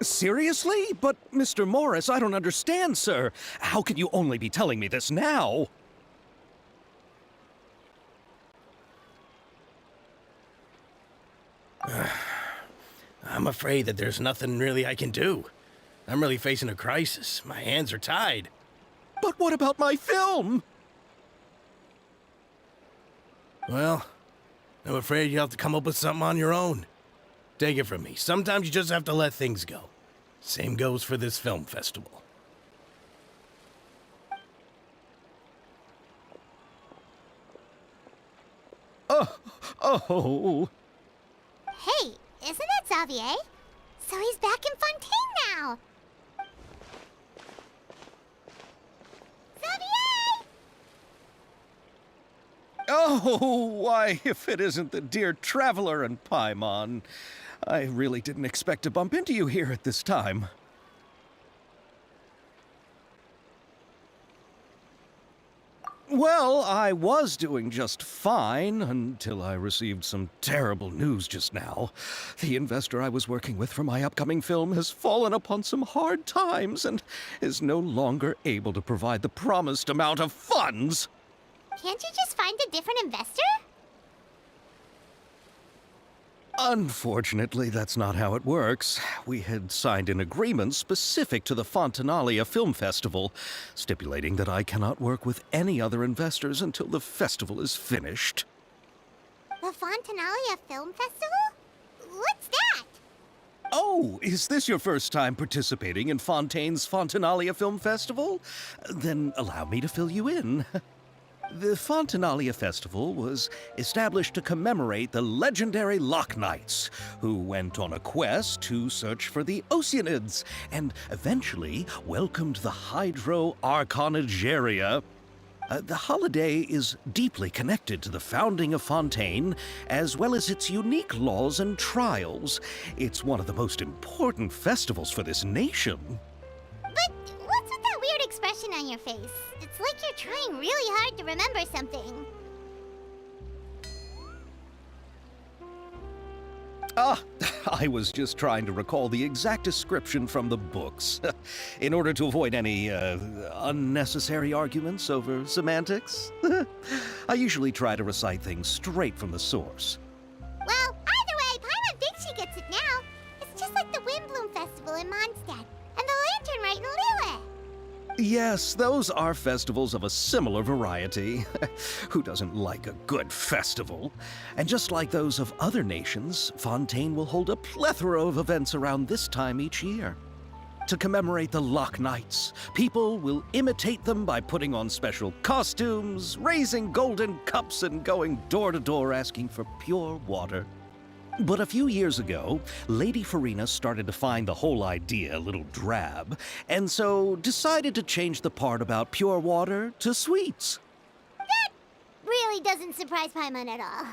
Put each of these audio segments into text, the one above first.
Seriously? But, Mr. Morris, I don't understand, sir. How can you only be telling me this now? I'm afraid that there's nothing really I can do. I'm really facing a crisis. My hands are tied. But what about my film? Well, I'm afraid you'll have to come up with something on your own. Take it from me. Sometimes you just have to let things go. Same goes for this film festival. Oh. Hey, isn't that Xavier? So he's back in Fontaine now. Xavier! Oh, why, if it isn't the dear Traveler and Paimon. I really didn't expect to bump into you here at this time. Well, I was doing just fine until I received some terrible news just now. The investor I was working with for my upcoming film has fallen upon some hard times and is no longer able to provide the promised amount of funds. Can't you just find a different investor? Unfortunately, that's not how it works. We had signed an agreement specific to the Fontanalia Film Festival, stipulating that I cannot work with any other investors until the festival is finished. The Fontanalia Film Festival? What's that? Oh, is this your first time participating in Fontaine's Fontanalia Film Festival? Then allow me to fill you in. The Fontanalia Festival was established to commemorate the legendary Loch Knights, who went on a quest to search for the Oceanids and eventually welcomed the Hydro Arconageria. The holiday is deeply connected to the founding of Fontaine, as well as its unique laws and trials. It's one of the most important festivals for this nation. But what's with that weird expression on your face? It's like you're trying really hard to remember something. I was just trying to recall the exact description from the books, in order to avoid any unnecessary arguments over semantics. I usually try to recite things straight from the source. Well, either way, Paimon thinks she gets it now. It's just like the Windbloom Festival in Mondstadt, and the Lantern Rite in Lille. Yes, those are festivals of a similar variety. Who doesn't like a good festival? And just like those of other nations, Fontaine will hold a plethora of events around this time each year. To commemorate the Loch Knights, people will imitate them by putting on special costumes, raising golden cups, and going door to door asking for pure water. But a few years ago, Lady Farina started to find the whole idea a little drab, and so decided to change the part about pure water to sweets. That really doesn't surprise Paimon at all.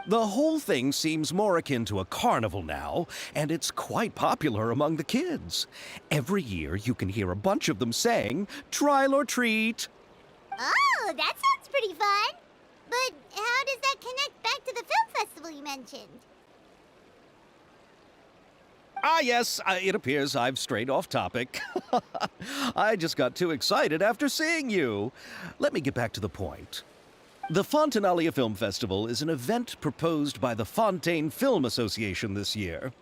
The whole thing seems more akin to a carnival now, and it's quite popular among the kids. Every year you can hear a bunch of them saying, "Trial or treat." Oh, that sounds pretty fun. But how does that connect back to the film festival you mentioned? Ah, yes, it appears I've strayed off topic. I just got too excited after seeing you. Let me get back to the point. The Fontanalia Film Festival is an event proposed by the Fontaine Film Association this year.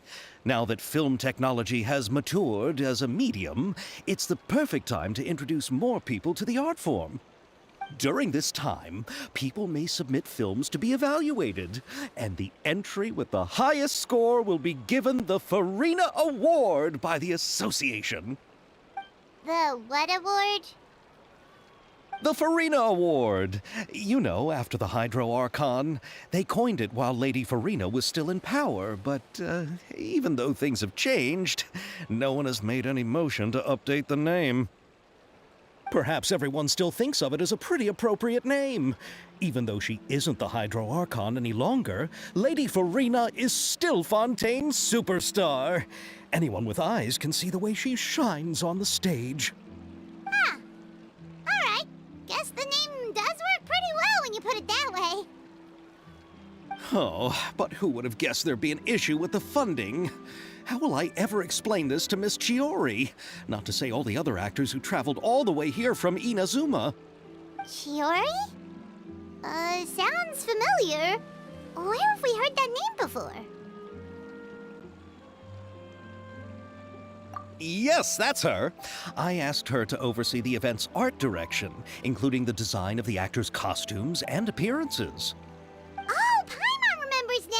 Now that film technology has matured as a medium, it's the perfect time to introduce more people to the art form. During this time, people may submit films to be evaluated, and the entry with the highest score will be given the Farina Award by the association. The what award? The Farina Award. You know, after the Hydro Archon. They coined it while Lady Farina was still in power, but even though things have changed, no one has made any motion to update the name. Perhaps everyone still thinks of it as a pretty appropriate name. Even though she isn't the Hydro Archon any longer, Lady Farina is still Fontaine's superstar. Anyone with eyes can see the way she shines on the stage. Huh. Alright. Guess the name does work pretty well when you put it that way. Oh, but who would have guessed there'd be an issue with the funding? How will I ever explain this to Miss Chiori? Not to say all the other actors who traveled all the way here from Inazuma. Chiori? Sounds familiar. Where have we heard that name before? Yes, that's her. I asked her to oversee the event's art direction, including the design of the actors' costumes and appearances. Oh, Paimon remembers now!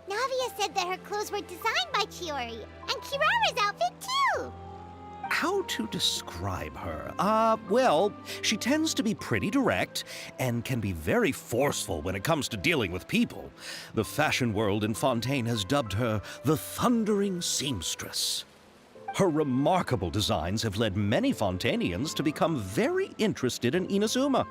Navia said that her clothes were designed by Chiori, and Kirara's outfit too! How to describe her? Well, she tends to be pretty direct and can be very forceful when it comes to dealing with people. The fashion world in Fontaine has dubbed her the Thundering Seamstress. Her remarkable designs have led many Fontainians to become very interested in Inazuma.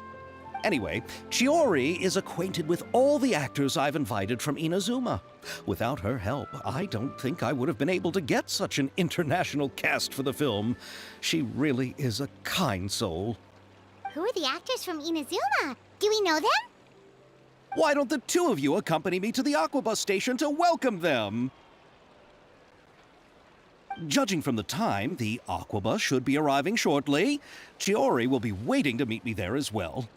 Anyway, Chiori is acquainted with all the actors I've invited from Inazuma. Without her help, I don't think I would have been able to get such an international cast for the film. She really is a kind soul. Who are the actors from Inazuma? Do we know them? Why don't the two of you accompany me to the Aquabus station to welcome them? Judging from the time, the Aquabus should be arriving shortly. Chiori will be waiting to meet me there as well.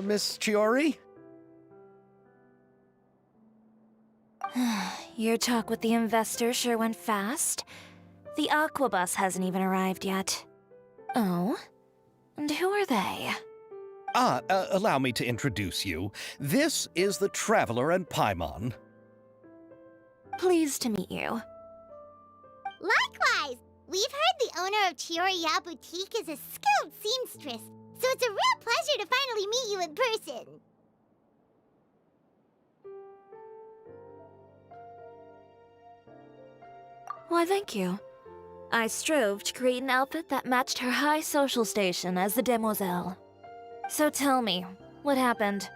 Miss Chiori? Your talk with the investor sure went fast. The Aquabus hasn't even arrived yet. Oh? And who are they? Allow me to introduce you. This is the Traveler and Paimon. Pleased to meet you. Likewise! We've heard the owner of Chioriya Boutique is a skilled seamstress, so it's a real pleasure to finally meet you in person. Why, thank you. I strove to create an outfit that matched her high social station as the demoiselle. So tell me, what happened?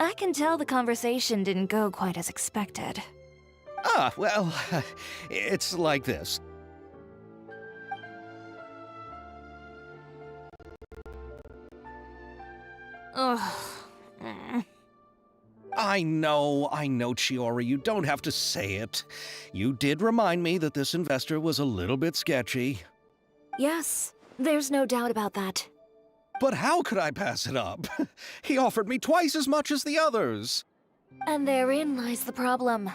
I can tell the conversation didn't go quite as expected. Well, it's like this. Ugh. I know, Chiori, you don't have to say it. You did remind me that this investor was a little bit sketchy. Yes, there's no doubt about that. But how could I pass it up? He offered me twice as much as the others. And therein lies the problem.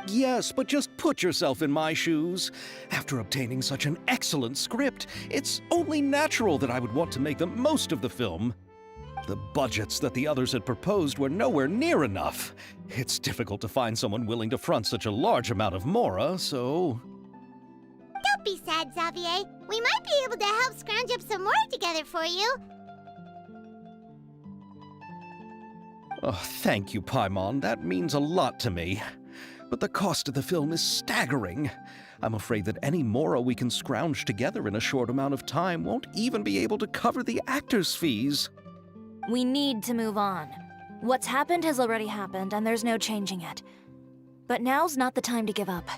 Yes, but just put yourself in my shoes. After obtaining such an excellent script, it's only natural that I would want to make the most of the film. The budgets that the others had proposed were nowhere near enough. It's difficult to find someone willing to front such a large amount of mora, so... Don't be sad, Xavier. We might be able to help scrounge up some more together for you. Oh, thank you, Paimon. That means a lot to me. But the cost of the film is staggering. I'm afraid that any mora we can scrounge together in a short amount of time won't even be able to cover the actors' fees. We need to move on. What's happened has already happened, and there's no changing it. But now's not the time to give up.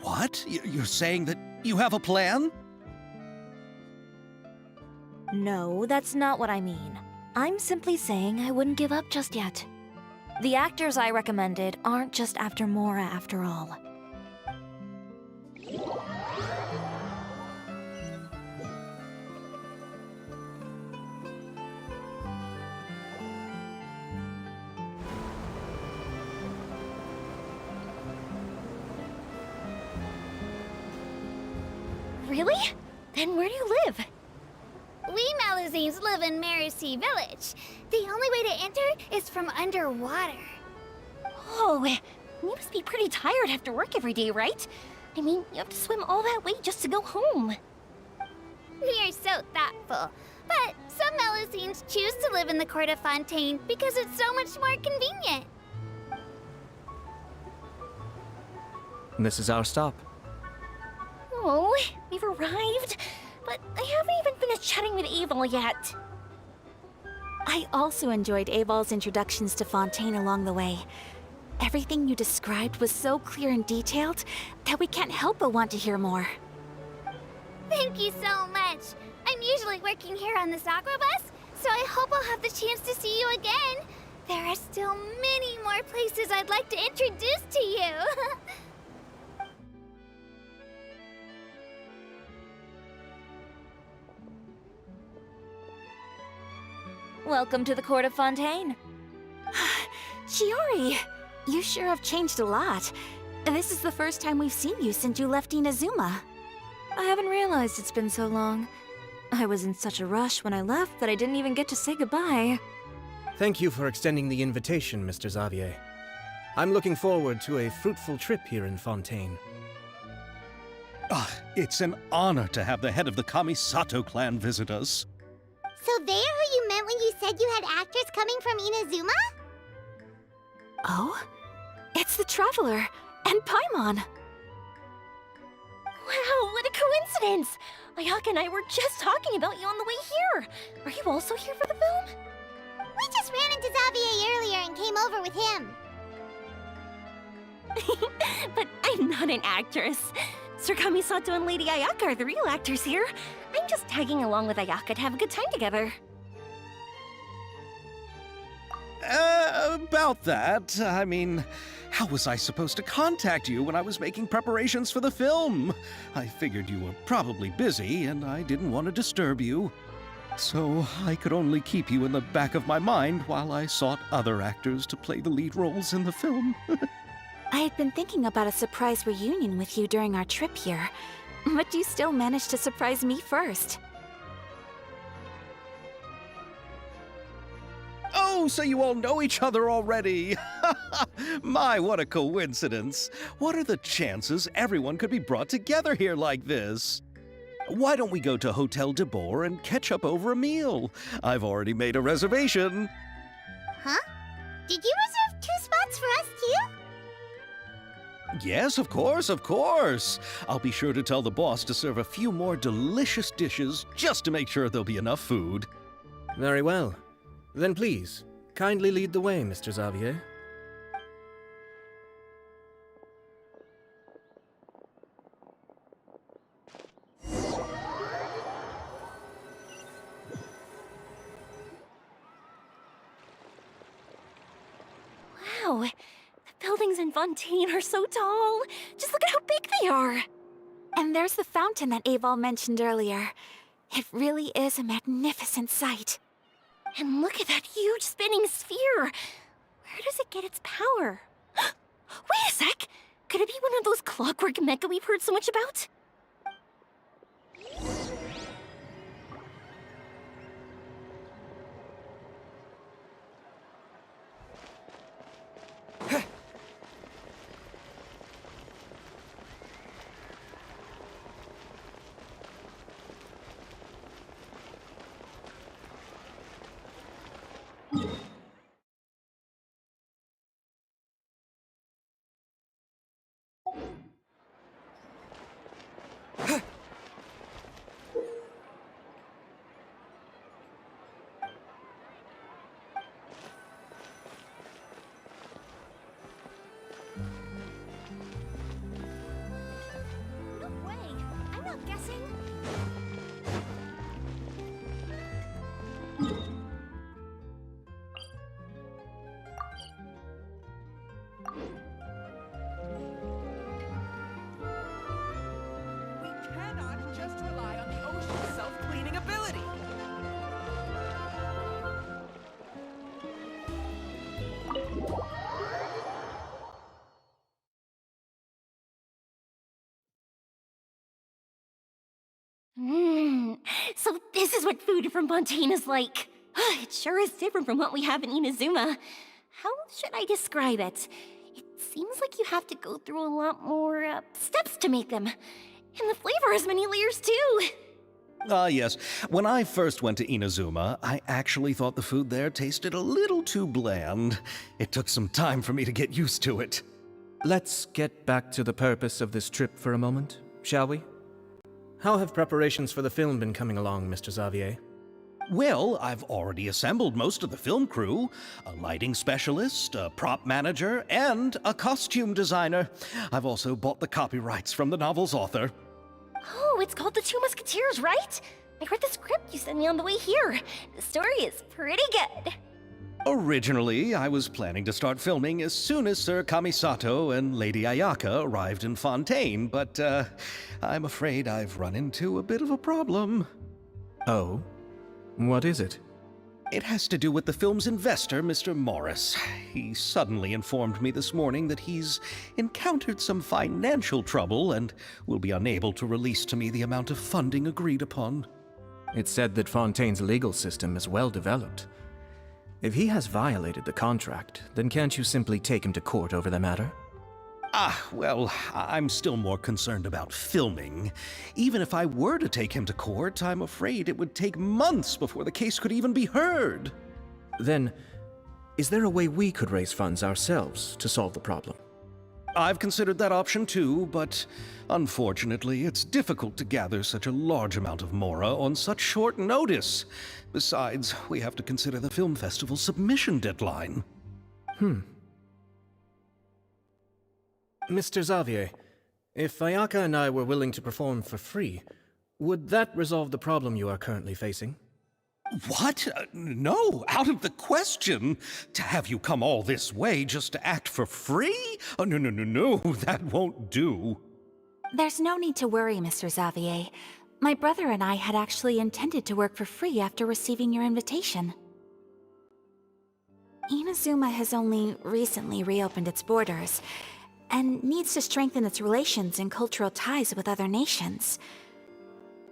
What? You're saying that you have a plan? No, that's not what I mean. I'm simply saying I wouldn't give up just yet. The actors I recommended aren't just after Mora after all. Really? Then where do you live? We Malazines live in Mercy Village. The only way to enter is from underwater. Oh, you must be pretty tired after work every day, right? I mean, you have to swim all that way just to go home. You're so thoughtful. But some Malazines choose to live in the Court of Fontaine because it's so much more convenient. This is our stop. Oh, we've arrived, but I haven't even finished chatting with Abel yet. I also enjoyed Abel's introductions to Fontaine along the way. Everything you described was so clear and detailed that we can't help but want to hear more. Thank you so much. I'm usually working here on this Aquabus, so I hope I'll have the chance to see you again. There are still many more places I'd like to introduce to you. Welcome to the Court of Fontaine. Chiori, you sure have changed a lot. This is the first time we've seen you since you left Inazuma. I haven't realized it's been so long. I was in such a rush when I left that I didn't even get to say goodbye. Thank you for extending the invitation, Mr. Xavier. I'm looking forward to a fruitful trip here in Fontaine. It's an honor to have the head of the Kamisato clan visit us. So they're who you meant when you said you had actors coming from Inazuma? Oh? It's the Traveler and Paimon. Wow, what a coincidence! Ayaka and I were just talking about you on the way here. Are you also here for the film? We just ran into Xavier earlier and came over with him. But I'm not an actress. Sir Kamisato and Lady Ayaka are the real actors here. I'm just tagging along with Ayaka to have a good time together. About that, I mean, how was I supposed to contact you when I was making preparations for the film? I figured you were probably busy, and I didn't want to disturb you. So I could only keep you in the back of my mind while I sought other actors to play the lead roles in the film. I had been thinking about a surprise reunion with you during our trip here, but you still managed to surprise me first. Oh, so you all know each other already! My, what a coincidence! What are the chances everyone could be brought together here like this? Why don't we go to Hotel de Boer and catch up over a meal? I've already made a reservation. Huh? Did you reserve 2 spots for us too? Yes, of course, of course. I'll be sure to tell the boss to serve a few more delicious dishes just to make sure there'll be enough food. Very well. Then please, kindly lead the way, Mr. Xavier. Wow, the buildings in Fontaine are so tall. Just look at how big they are. And there's the fountain that Aval mentioned earlier. It really is a magnificent sight. And look at that huge spinning sphere. Where does it get its power? Wait a sec! Could it be one of those clockwork mecha we've heard so much about? No way! I'm not guessing. We cannot just rely on the ocean's self-cleaning ability. So this is what food from Fontaine is like. It sure is different from what we have in Inazuma. How should I describe it? It seems like you have to go through a lot more steps to make them. And the flavor has many layers too. Yes. When I first went to Inazuma, I actually thought the food there tasted a little too bland. It took some time for me to get used to it. Let's get back to the purpose of this trip for a moment, shall we? How have preparations for the film been coming along, Mr. Xavier? Well, I've already assembled most of the film crew, a lighting specialist, a prop manager, and a costume designer. I've also bought the copyrights from the novel's author. Oh, it's called The Two Musketeers, right? I read the script you sent me on the way here. The story is pretty good. Originally, I was planning to start filming as soon as Sir Kamisato and Lady Ayaka arrived in Fontaine, but I'm afraid I've run into a bit of a problem. Oh? What is it? It has to do with the film's investor, Mr. Morris. He suddenly informed me this morning that he's encountered some financial trouble and will be unable to release to me the amount of funding agreed upon. It's said that Fontaine's legal system is well developed. If he has violated the contract, then can't you simply take him to court over the matter? Well, I'm still more concerned about filming. Even if I were to take him to court, I'm afraid it would take months before the case could even be heard. Then, is there a way we could raise funds ourselves to solve the problem? I've considered that option too, but unfortunately, it's difficult to gather such a large amount of mora on such short notice. Besides, we have to consider the film festival's submission deadline. Mr. Xavier, if Ayaka and I were willing to perform for free, would that resolve the problem you are currently facing? What? No, out of the question. To have you come all this way just to act for free? Oh, no, that won't do. There's no need to worry, Mr. Xavier. My brother and I had actually intended to work for free after receiving your invitation. Inazuma has only recently reopened its borders, and needs to strengthen its relations and cultural ties with other nations.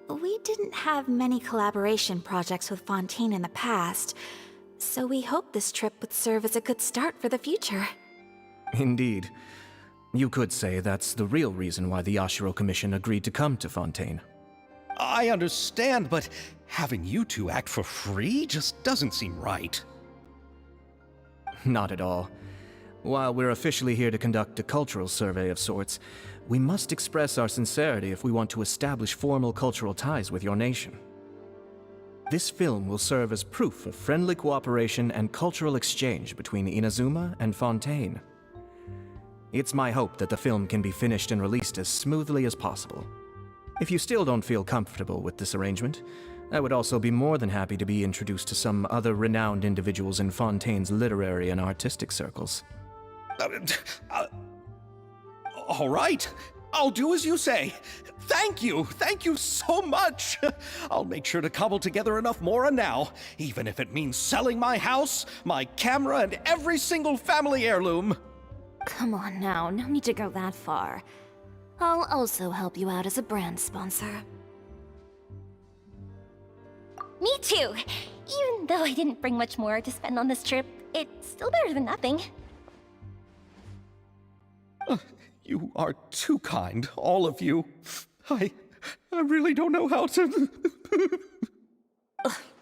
We didn't have many collaboration projects with Fontaine in the past, so we hoped this trip would serve as a good start for the future. Indeed. You could say that's the real reason why the Yashiro Commission agreed to come to Fontaine. I understand, but having you two act for free just doesn't seem right. Not at all. While we're officially here to conduct a cultural survey of sorts, we must express our sincerity if we want to establish formal cultural ties with your nation. This film will serve as proof of friendly cooperation and cultural exchange between Inazuma and Fontaine. It's my hope that the film can be finished and released as smoothly as possible. If you still don't feel comfortable with this arrangement, I would also be more than happy to be introduced to some other renowned individuals in Fontaine's literary and artistic circles. All right, I'll do as you say. Thank you so much. I'll make sure to cobble together enough mora now, even if it means selling my house, my camera, and every single family heirloom. Come on now, no need to go that far. I'll also help you out as a brand sponsor. Me too. Even though I didn't bring much more to spend on this trip, it's still better than nothing. You are too kind, all of you. I really don't know how to...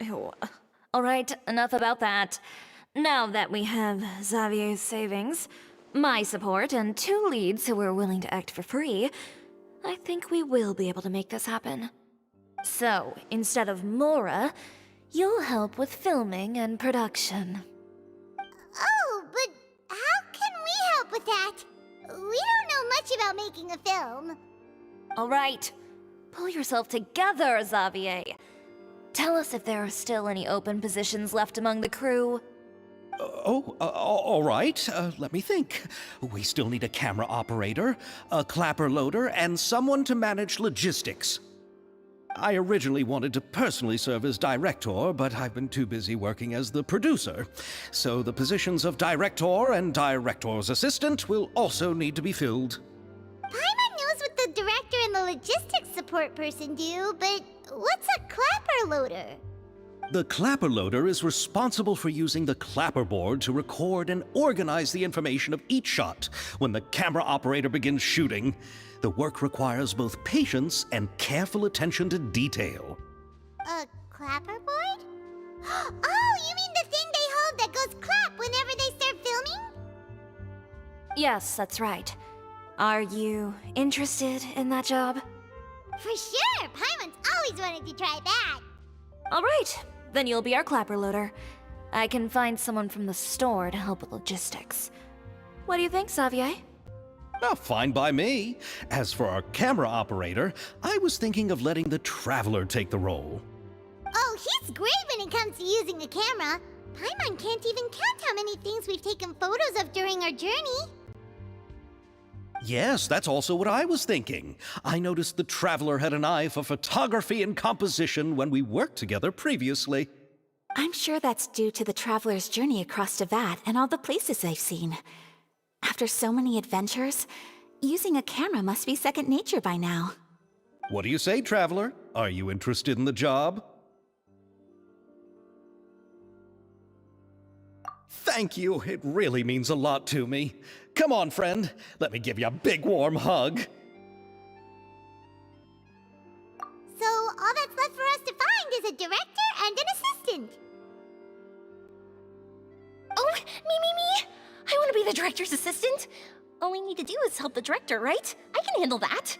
Ew. All right, enough about that. Now that we have Xavier's savings, my support, and 2 leads who are willing to act for free, I think we will be able to make this happen. So, instead of Mora, you'll help with filming and production. Oh, but how can we help with that? We don't know much about making a film. All right, pull yourself together, Xavier. Tell us if there are still any open positions left among the crew. All right. Let me think. We still need a camera operator, a clapper loader, and someone to manage logistics. I originally wanted to personally serve as director, but I've been too busy working as the producer. So the positions of director and director's assistant will also need to be filled. Paimon knows what the director and the logistics support person do, but what's a clapper loader? The clapper loader is responsible for using the clapperboard to record and organize the information of each shot when the camera operator begins shooting. The work requires both patience and careful attention to detail. A clapperboard? Oh, you mean the thing they hold that goes clap whenever they start filming? Yes, that's right. Are you interested in that job? For sure! Paimon's always wanted to try that. All right, then you'll be our clapper loader. I can find someone from the store to help with logistics. What do you think, Xavier? Oh, fine by me. As for our camera operator, I was thinking of letting the Traveler take the role. Oh, he's great when it comes to using a camera. Paimon can't even count how many things we've taken photos of during our journey. Yes, that's also what I was thinking. I noticed the Traveler had an eye for photography and composition when we worked together previously. I'm sure that's due to the traveler's journey across Devat and all the places they've seen. After so many adventures, using a camera must be second nature by now. What do you say, traveler? Are you interested in the job? Thank you. It really means a lot to me. Come on, friend. Let me give you a big warm hug. So all that's left for us to find is a director and an assistant. Oh, me! I want to be the director's assistant. All we need to do is help the director, right? I can handle that.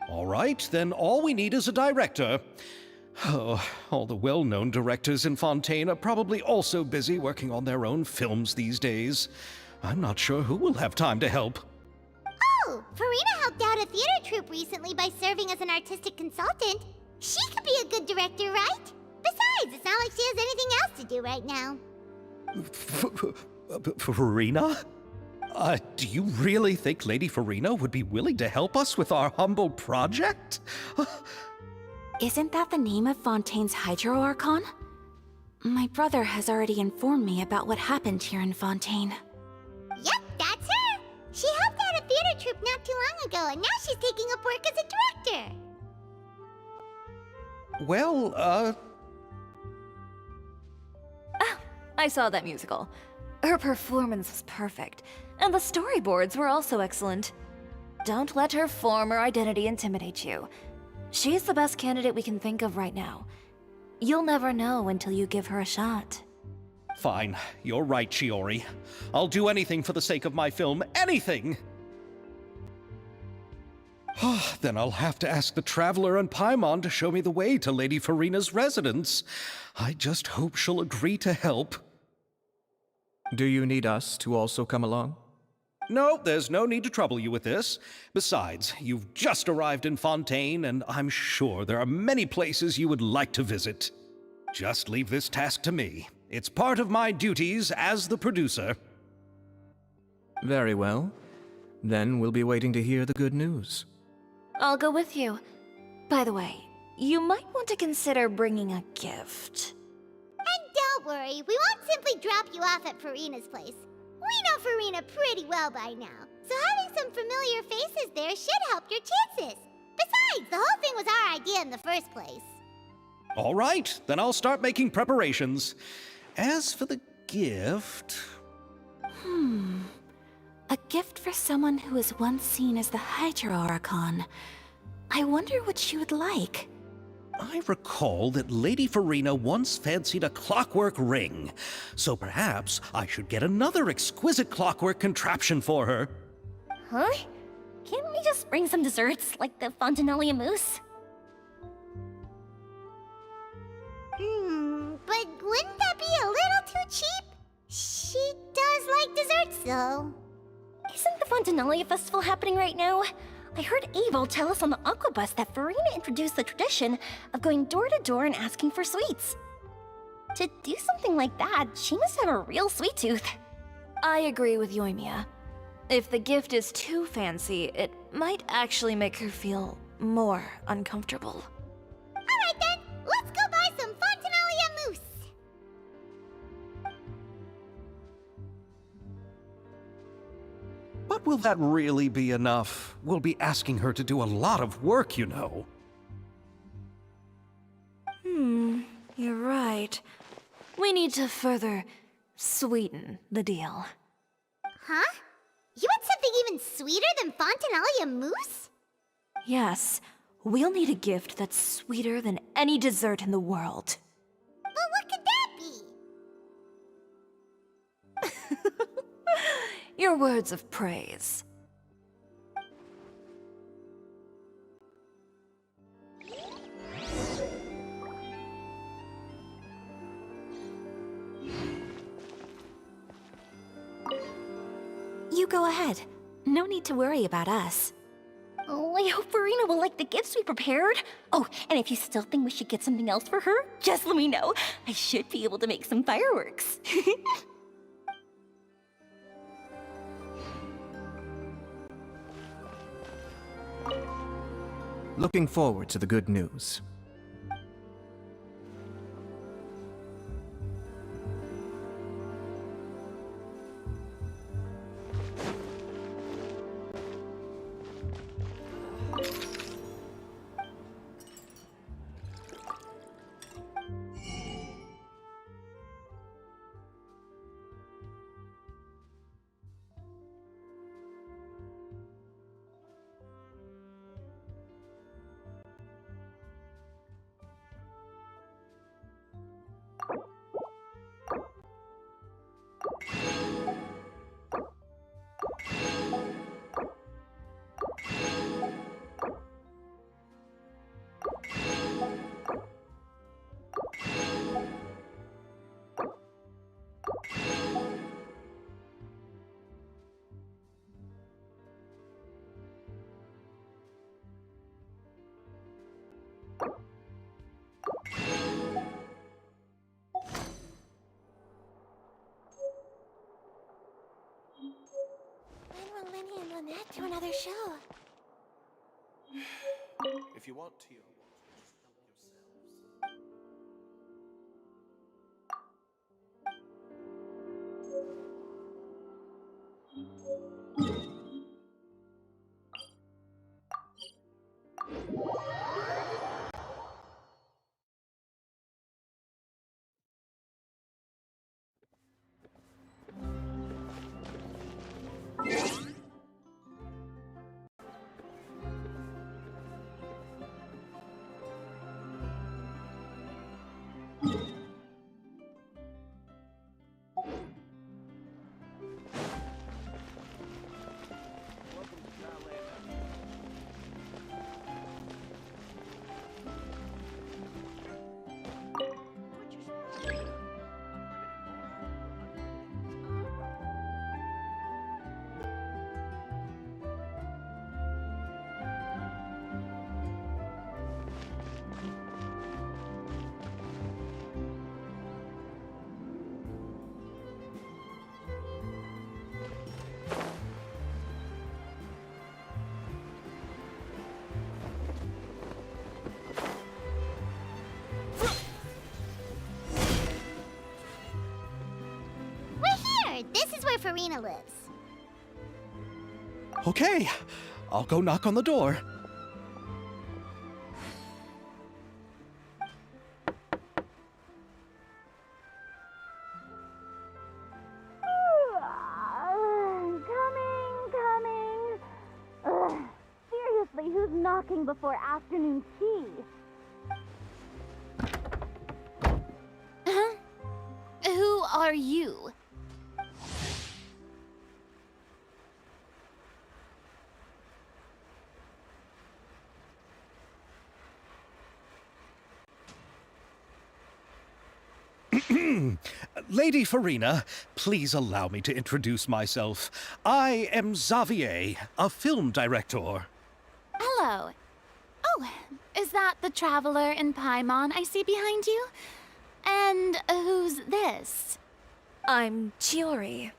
All right, then all we need is a director. Oh, all the well-known directors in Fontaine are probably also busy working on their own films these days. I'm not sure who will have time to help. Oh, Farina helped out a theater troupe recently by serving as an artistic consultant. She could be a good director, right? Besides, it's not like she has anything else to do right now. Farina? Do you really think Lady Farina would be willing to help us with our humble project? Isn't that the name of Fontaine's Hydro Archon? My brother has already informed me about what happened here in Fontaine. Yep, that's her. She helped out a theater troupe not too long ago, and now she's taking up work as a director. Well, I saw that musical. Her performance was perfect, and the storyboards were also excellent. Don't let her form or identity intimidate you. She's the best candidate we can think of right now. You'll never know until you give her a shot. fine. You're right, Shiori. I'll do anything for the sake of my film. Anything! Then I'll have to ask the Traveler and Paimon to show me the way to Lady Farina's residence. I just hope she'll agree to help. Do you need us to also come along? No, there's no need to trouble you with this. Besides, you've just arrived in Fontaine, and I'm sure there are many places you would like to visit. Just leave this task to me. It's part of my duties as the producer. Very well. Then we'll be waiting to hear the good news. I'll go with you. By the way, you might want to consider bringing a gift. And don't worry, we won't simply drop you off at Farina's place. We know Farina pretty well by now, so having some familiar faces there should help your chances. Besides, the whole thing was our idea in the first place. All right, then I'll start making preparations. As for the gift... A gift for someone who was once seen as the Hydro Archon. I wonder what she would like. I recall that Lady Farina once fancied a clockwork ring, so perhaps I should get another exquisite clockwork contraption for her. Huh? Can't we just bring some desserts, like the Fontanalia mousse? But wouldn't that be a little too cheap? She does like desserts, though. Isn't the Fontanalia festival happening right now? I heard Abel tell us on the Aquabus that Farina introduced the tradition of going door to door and asking for sweets. To do something like that, she must have a real sweet tooth. I agree with Yoimiya. If the gift is too fancy, it might actually make her feel more uncomfortable. Alright then, let's go buy some Fontanalia mousse. But will that really be enough? We'll be asking her to do a lot of work, you know. You're right. We need to further sweeten the deal. Huh? You want something even sweeter than Fontanalia mousse? Yes, we'll need a gift that's sweeter than any dessert in the world. But what could that be? Your words of praise. You go ahead. No need to worry about us. Oh, I hope Farina will like the gifts we prepared. Oh, and if you still think we should get something else for her, just let me know. I should be able to make some fireworks. Looking forward to the good news. Add that to another show. If you want to, We're here! This is where Farina lives. Okay, I'll go knock on the door. Coming. Ugh. Seriously, who's knocking before afternoon tea? Huh? Who are you? Lady Farina, please allow me to introduce myself. I am Xavier, a film director. Hello. Oh, is that the traveler in Paimon I see behind you? And who's this? I'm Chiori.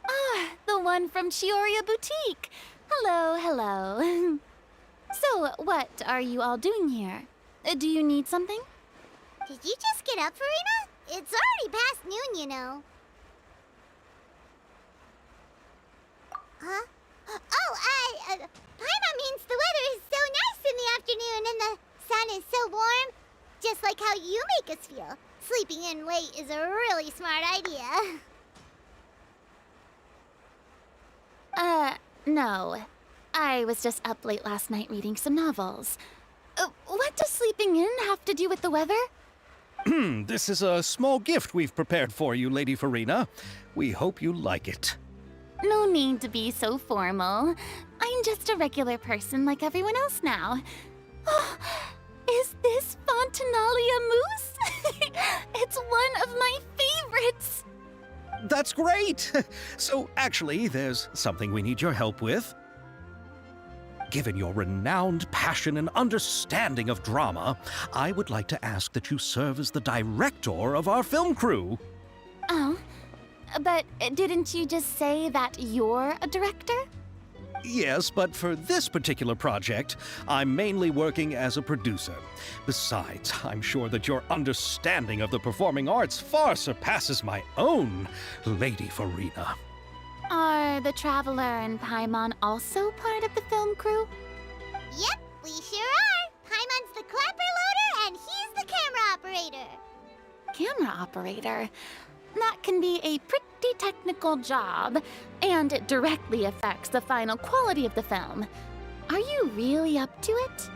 Ah, the one from Chioria Boutique. Hello. So, what are you all doing here? Do you need something? Did you just get up, Farina? It's already past noon, you know. Huh? Oh, Paimon means the weather is so nice in the afternoon and the sun is so warm. Just like how you make us feel. Sleeping in late is a really smart idea. No. I was just up late last night reading some novels. What does sleeping in have to do with the weather? This is a small gift we've prepared for you, Lady Farina. We hope you like it. No need to be so formal. I'm just a regular person like everyone else now. Oh, is this Fontinalia mousse? It's one of my favorites. That's great! So, actually, there's something we need your help with. Given your renowned passion and understanding of drama, I would like to ask that you serve as the director of our film crew. Oh, but didn't you just say that you're a director? Yes, but for this particular project, I'm mainly working as a producer. Besides, I'm sure that your understanding of the performing arts far surpasses my own, Lady Farina. Are the Traveler and Paimon also part of the film crew? Yep, we sure are. Paimon's the clapper loader and he's the camera operator. Camera operator? That can be a pretty technical job, and it directly affects the final quality of the film. Are you really up to it?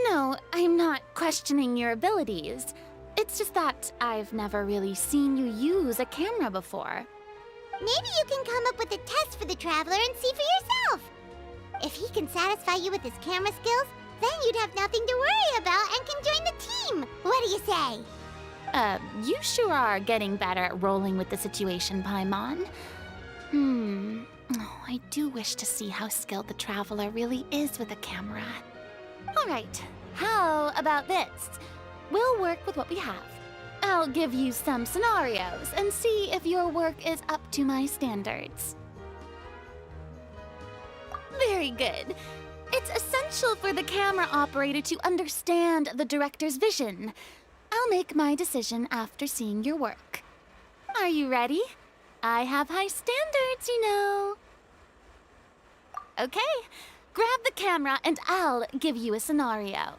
No, I'm not questioning your abilities. It's just that I've never really seen you use a camera before. Maybe you can come up with a test for the Traveler and see for yourself. If he can satisfy you with his camera skills, then you'd have nothing to worry about and can join the team. What do you say? You sure are getting better at rolling with the situation, Paimon. Oh, I do wish to see how skilled the Traveler really is with a camera. All right, how about this? We'll work with what we have. I'll give you some scenarios and see if your work is up to my standards. Very good. It's essential for the camera operator to understand the director's vision. I'll make my decision after seeing your work. Are you ready? I have high standards, you know. Okay, grab the camera and I'll give you a scenario.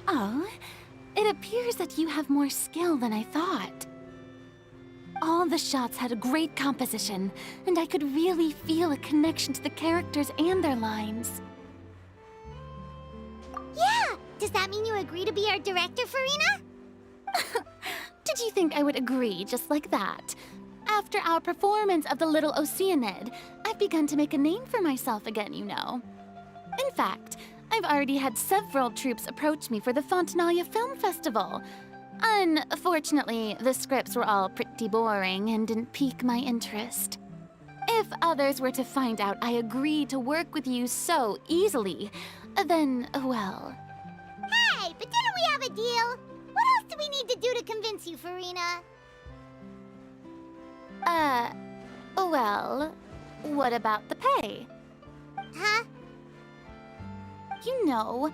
Oh, it appears that you have more skill than I thought. All the shots had a great composition, and I could really feel a connection to the characters and their lines. Yeah! Does that mean you agree to be our director, Farina? Did you think I would agree just like that? After our performance of The Little Oceanid, I've begun to make a name for myself again, you know. In fact, I've already had several troops approach me for the Fontanalia Film Festival. Unfortunately, the scripts were all pretty boring and didn't pique my interest. If others were to find out I agreed to work with you so easily, then, well... Hey, but didn't we have a deal? What else do we need to do to convince you, Farina? Well, what about the pay? Huh? You know,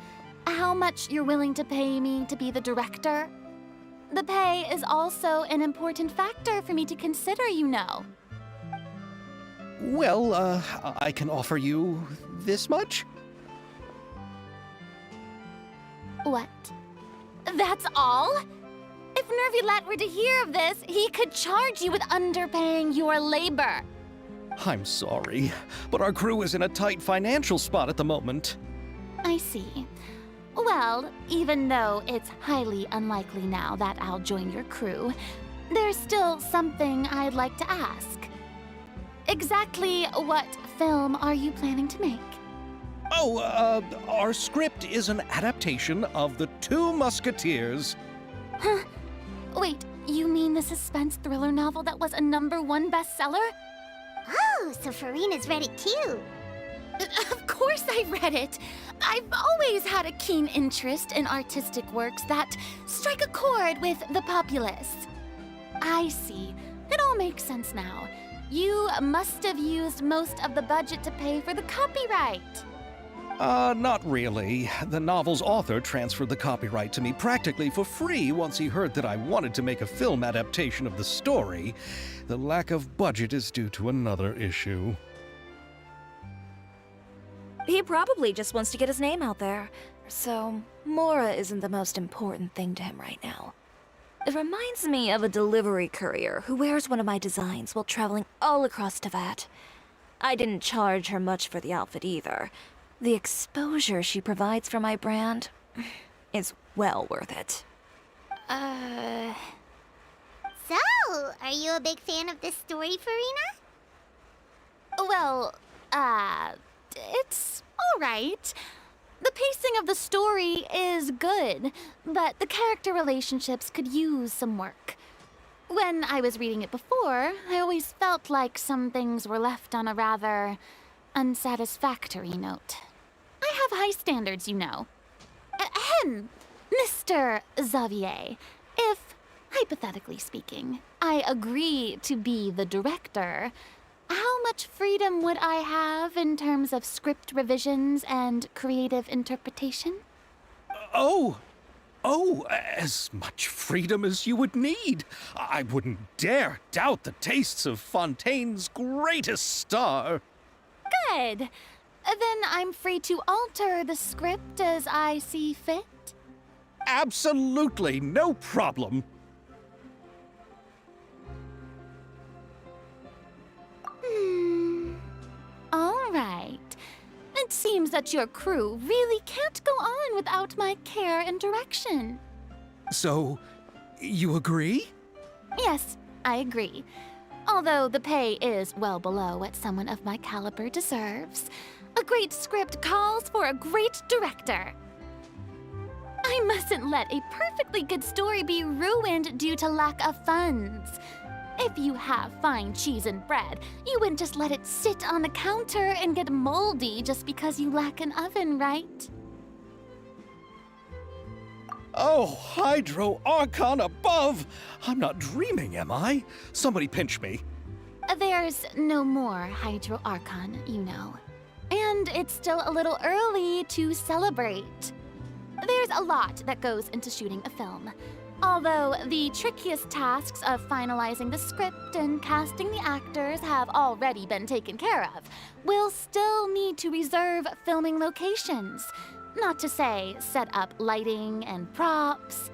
how much you're willing to pay me to be the director? The pay is also an important factor for me to consider, you know. Well, I can offer you this much? What? That's all? If Nervilat were to hear of this, he could charge you with underpaying your labor. I'm sorry, but our crew is in a tight financial spot at the moment. I see. Well, even though it's highly unlikely now that I'll join your crew, there's still something I'd like to ask. Exactly what film are you planning to make? Our script is an adaptation of The Two Musketeers. Wait, you mean the suspense thriller novel that was a #1 bestseller? Oh, so Farina's read it too. Of course I read it. I've always had a keen interest in artistic works that strike a chord with the populace. I see. It all makes sense now. You must have used most of the budget to pay for the copyright. Not really. The novel's author transferred the copyright to me practically for free once he heard that I wanted to make a film adaptation of the story. The lack of budget is due to another issue. He probably just wants to get his name out there. So, Mora isn't the most important thing to him right now. It reminds me of a delivery courier who wears one of my designs while traveling all across Teyvat. I didn't charge her much for the outfit either. The exposure she provides for my brand is well worth it. So, are you a big fan of this story, Farina? Well, it's alright. The pacing of the story is good, but the character relationships could use some work. When I was reading it before, I always felt like some things were left on a rather unsatisfactory note. I have high standards, you know. Ahem, Mr. Xavier, if, hypothetically speaking, I agree to be the director, how much freedom would I have in terms of script revisions and creative interpretation? As much freedom as you would need. I wouldn't dare doubt the tastes of Fontaine's greatest star. Good. Then I'm free to alter the script as I see fit. Absolutely, no problem. All right. It seems that your crew really can't go on without my care and direction. So, you agree? Yes, I agree. Although the pay is well below what someone of my caliber deserves. A great script calls for a great director. I mustn't let a perfectly good story be ruined due to lack of funds. If you have fine cheese and bread, you wouldn't just let it sit on the counter and get moldy just because you lack an oven, right? Oh, Hydro Archon above! I'm not dreaming, am I? Somebody pinch me. There's no more Hydro Archon, you know. And it's still a little early to celebrate. There's a lot that goes into shooting a film. Although the trickiest tasks of finalizing the script and casting the actors have already been taken care of, we'll still need to reserve filming locations. Not to say set up lighting and props.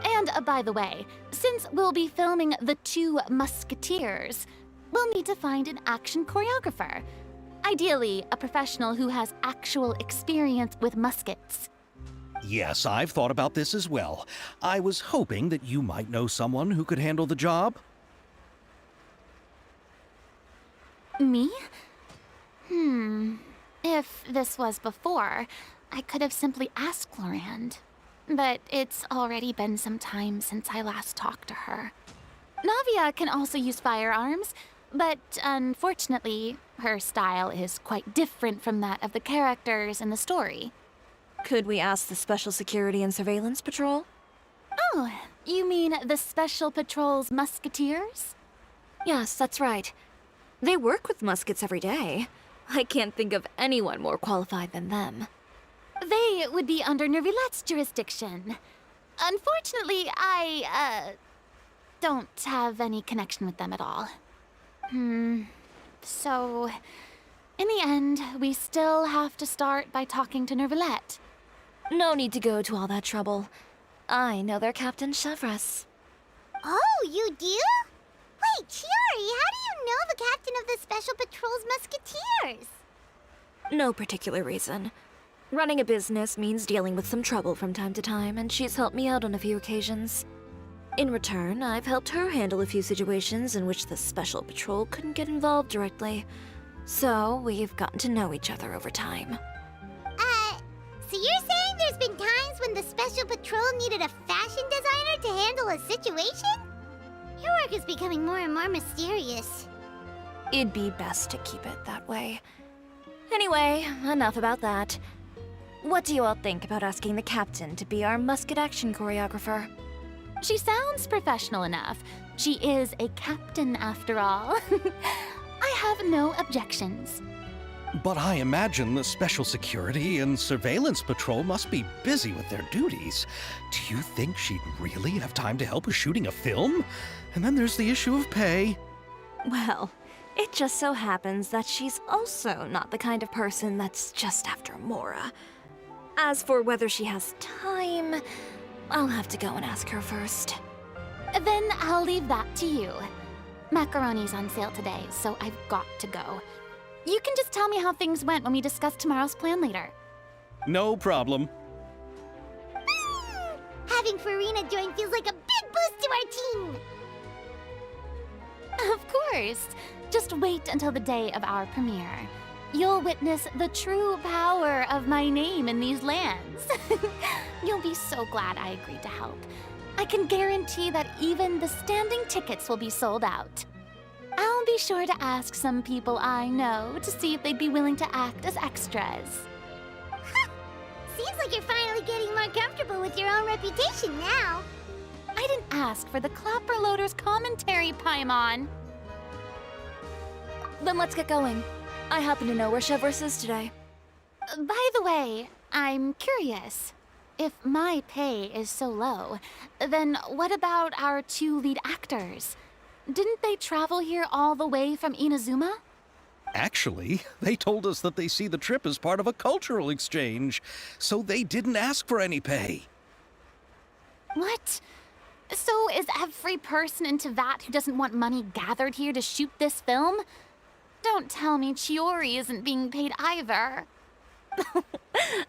And by the way, since we'll be filming The Two Musketeers, we'll need to find an action choreographer. Ideally, a professional who has actual experience with muskets. Yes, I've thought about this as well. I was hoping that you might know someone who could handle the job. Me? If this was before, I could have simply asked Glorand. But it's already been some time since I last talked to her. Navia can also use firearms, but unfortunately, her style is quite different from that of the characters in the story. Could we ask the Special Security and Surveillance Patrol? Oh, you mean the Special Patrol's Musketeers? Yes, that's right. They work with muskets every day. I can't think of anyone more qualified than them. They would be under Nervilette's jurisdiction. Unfortunately, I, don't have any connection with them at all. So, in the end, we still have to start by talking to Nervilette. No need to go to all that trouble. I know their Captain Chevres. Oh, you do? Wait, Chiori, how do you know the captain of the Special Patrol's Musketeers? No particular reason. Running a business means dealing with some trouble from time to time, and she's helped me out on a few occasions. In return, I've helped her handle a few situations in which the Special Patrol couldn't get involved directly. So, we've gotten to know each other over time. So you're saying there's been times when the Special Patrol needed a fashion designer to handle a situation? Your work is becoming more and more mysterious. It'd be best to keep it that way. Anyway, enough about that. What do you all think about asking the captain to be our musket action choreographer? She sounds professional enough. She is a captain after all. I have no objections. But I imagine the Special Security and Surveillance Patrol must be busy with their duties. Do you think she'd really have time to help with shooting a film? And then there's the issue of pay. Well, it just so happens that she's also not the kind of person that's just after Mora. As for whether she has time, I'll have to go and ask her first. Then I'll leave that to you. Macaroni's on sale today, so I've got to go. You can just tell me how things went when we discuss tomorrow's plan later. No problem. Having Farina join feels like a big boost to our team. Of course. Just wait until the day of our premiere. You'll witness the true power of my name in these lands. You'll be so glad I agreed to help. I can guarantee that even the standing tickets will be sold out. I'll be sure to ask some people I know to see if they'd be willing to act as extras. Seems like you're finally getting more comfortable with your own reputation now. I didn't ask for the Clapper Loader's commentary, Paimon. Then let's get going. I happen to know where Chevrolet is today. By the way, I'm curious. If my pay is so low, then what about our two lead actors? Didn't they travel here all the way from Inazuma? Actually, they told us that they see the trip as part of a cultural exchange, so they didn't ask for any pay. What? So is every person in Tevat who doesn't want money gathered here to shoot this film? Don't tell me Chiori isn't being paid either.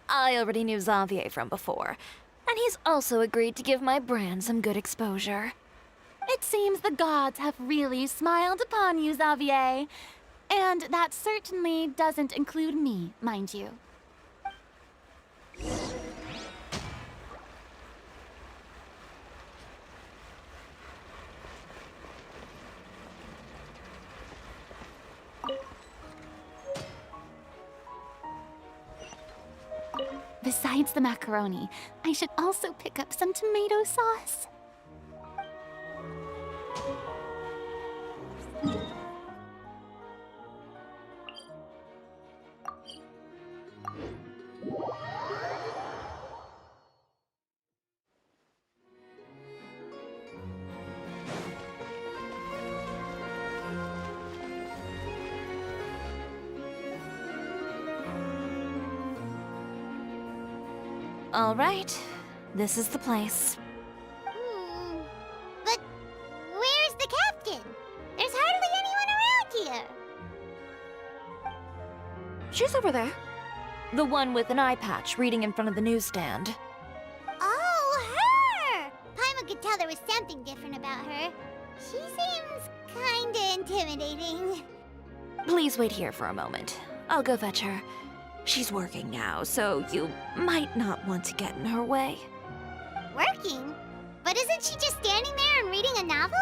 I already knew Xavier from before, and he's also agreed to give my brand some good exposure. It seems the gods have really smiled upon you, Xavier. And that certainly doesn't include me, mind you. Besides the macaroni, I should also pick up some tomato sauce. All right, this is the place. But where's the captain? There's hardly anyone around here. She's over there. The one with an eye patch reading in front of the newsstand. Oh, her! Paimon could tell there was something different about her. She seems kinda intimidating. Please wait here for a moment. I'll go fetch her. She's working now, so you might not want to get in her way. Working? But isn't she just standing there and reading a novel?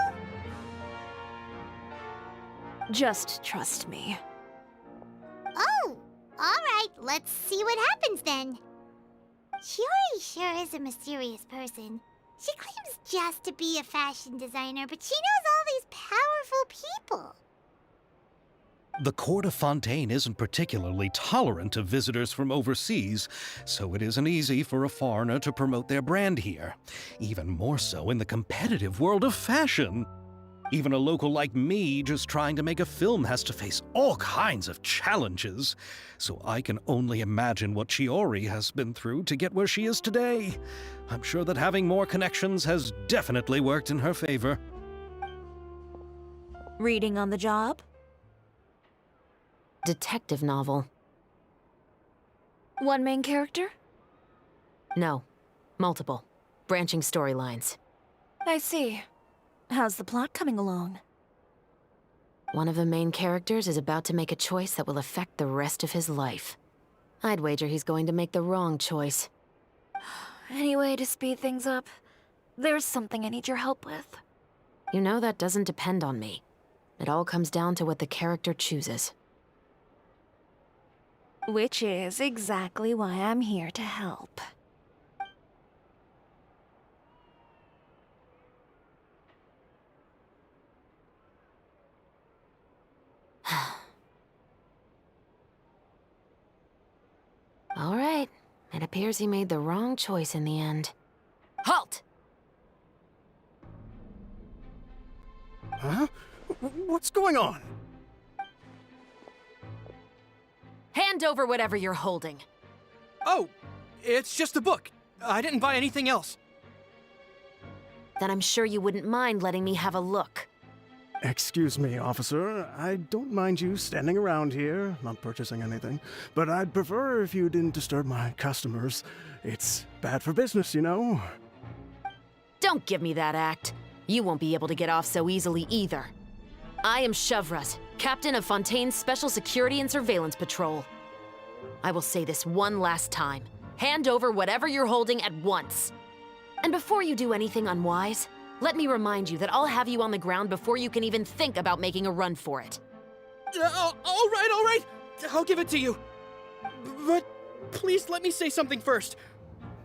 Just trust me. Oh, alright, let's see what happens then. Chiori sure is a mysterious person. She claims just to be a fashion designer, but she knows all these powerful people. The court of Fontaine isn't particularly tolerant of visitors from overseas, so it isn't easy for a foreigner to promote their brand here. Even more so in the competitive world of fashion. Even a local like me just trying to make a film has to face all kinds of challenges. So I can only imagine what Chiori has been through to get where she is today. I'm sure that having more connections has definitely worked in her favor. Reading on the job? Detective novel. One main character? No. Multiple. Branching storylines. I see. How's the plot coming along? One of the main characters is about to make a choice that will affect the rest of his life. I'd wager he's going to make the wrong choice. Any way to speed things up? There's something I need your help with. You know that doesn't depend on me. It all comes down to what the character chooses. Which is exactly why I'm here to help. All right. It appears he made the wrong choice in the end. Halt! Huh? What's going on? Hand over whatever you're holding. Oh, it's just a book. I didn't buy anything else. Then I'm sure you wouldn't mind letting me have a look. Excuse me, officer. I don't mind you standing around here, not purchasing anything, but I'd prefer if you didn't disturb my customers. It's bad for business, you know? Don't give me that act. You won't be able to get off so easily either. I am Chevraz, captain of Fontaine's Special Security and Surveillance Patrol. I will say this one last time. Hand over whatever you're holding at once. And before you do anything unwise, let me remind you that I'll have you on the ground before you can even think about making a run for it. All right. I'll give it to you. But please let me say something first.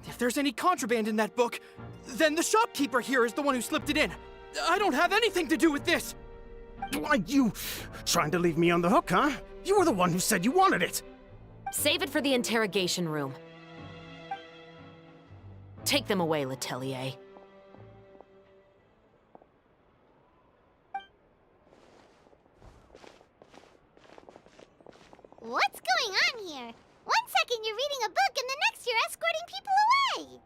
If there's any contraband in that book, then the shopkeeper here is the one who slipped it in. I don't have anything to do with this. Why, you trying to leave me on the hook, huh? You were the one who said you wanted it. Save it for the interrogation room. Take them away, Letelier. What's going on here? One second you're reading a book and the next you're escorting people away.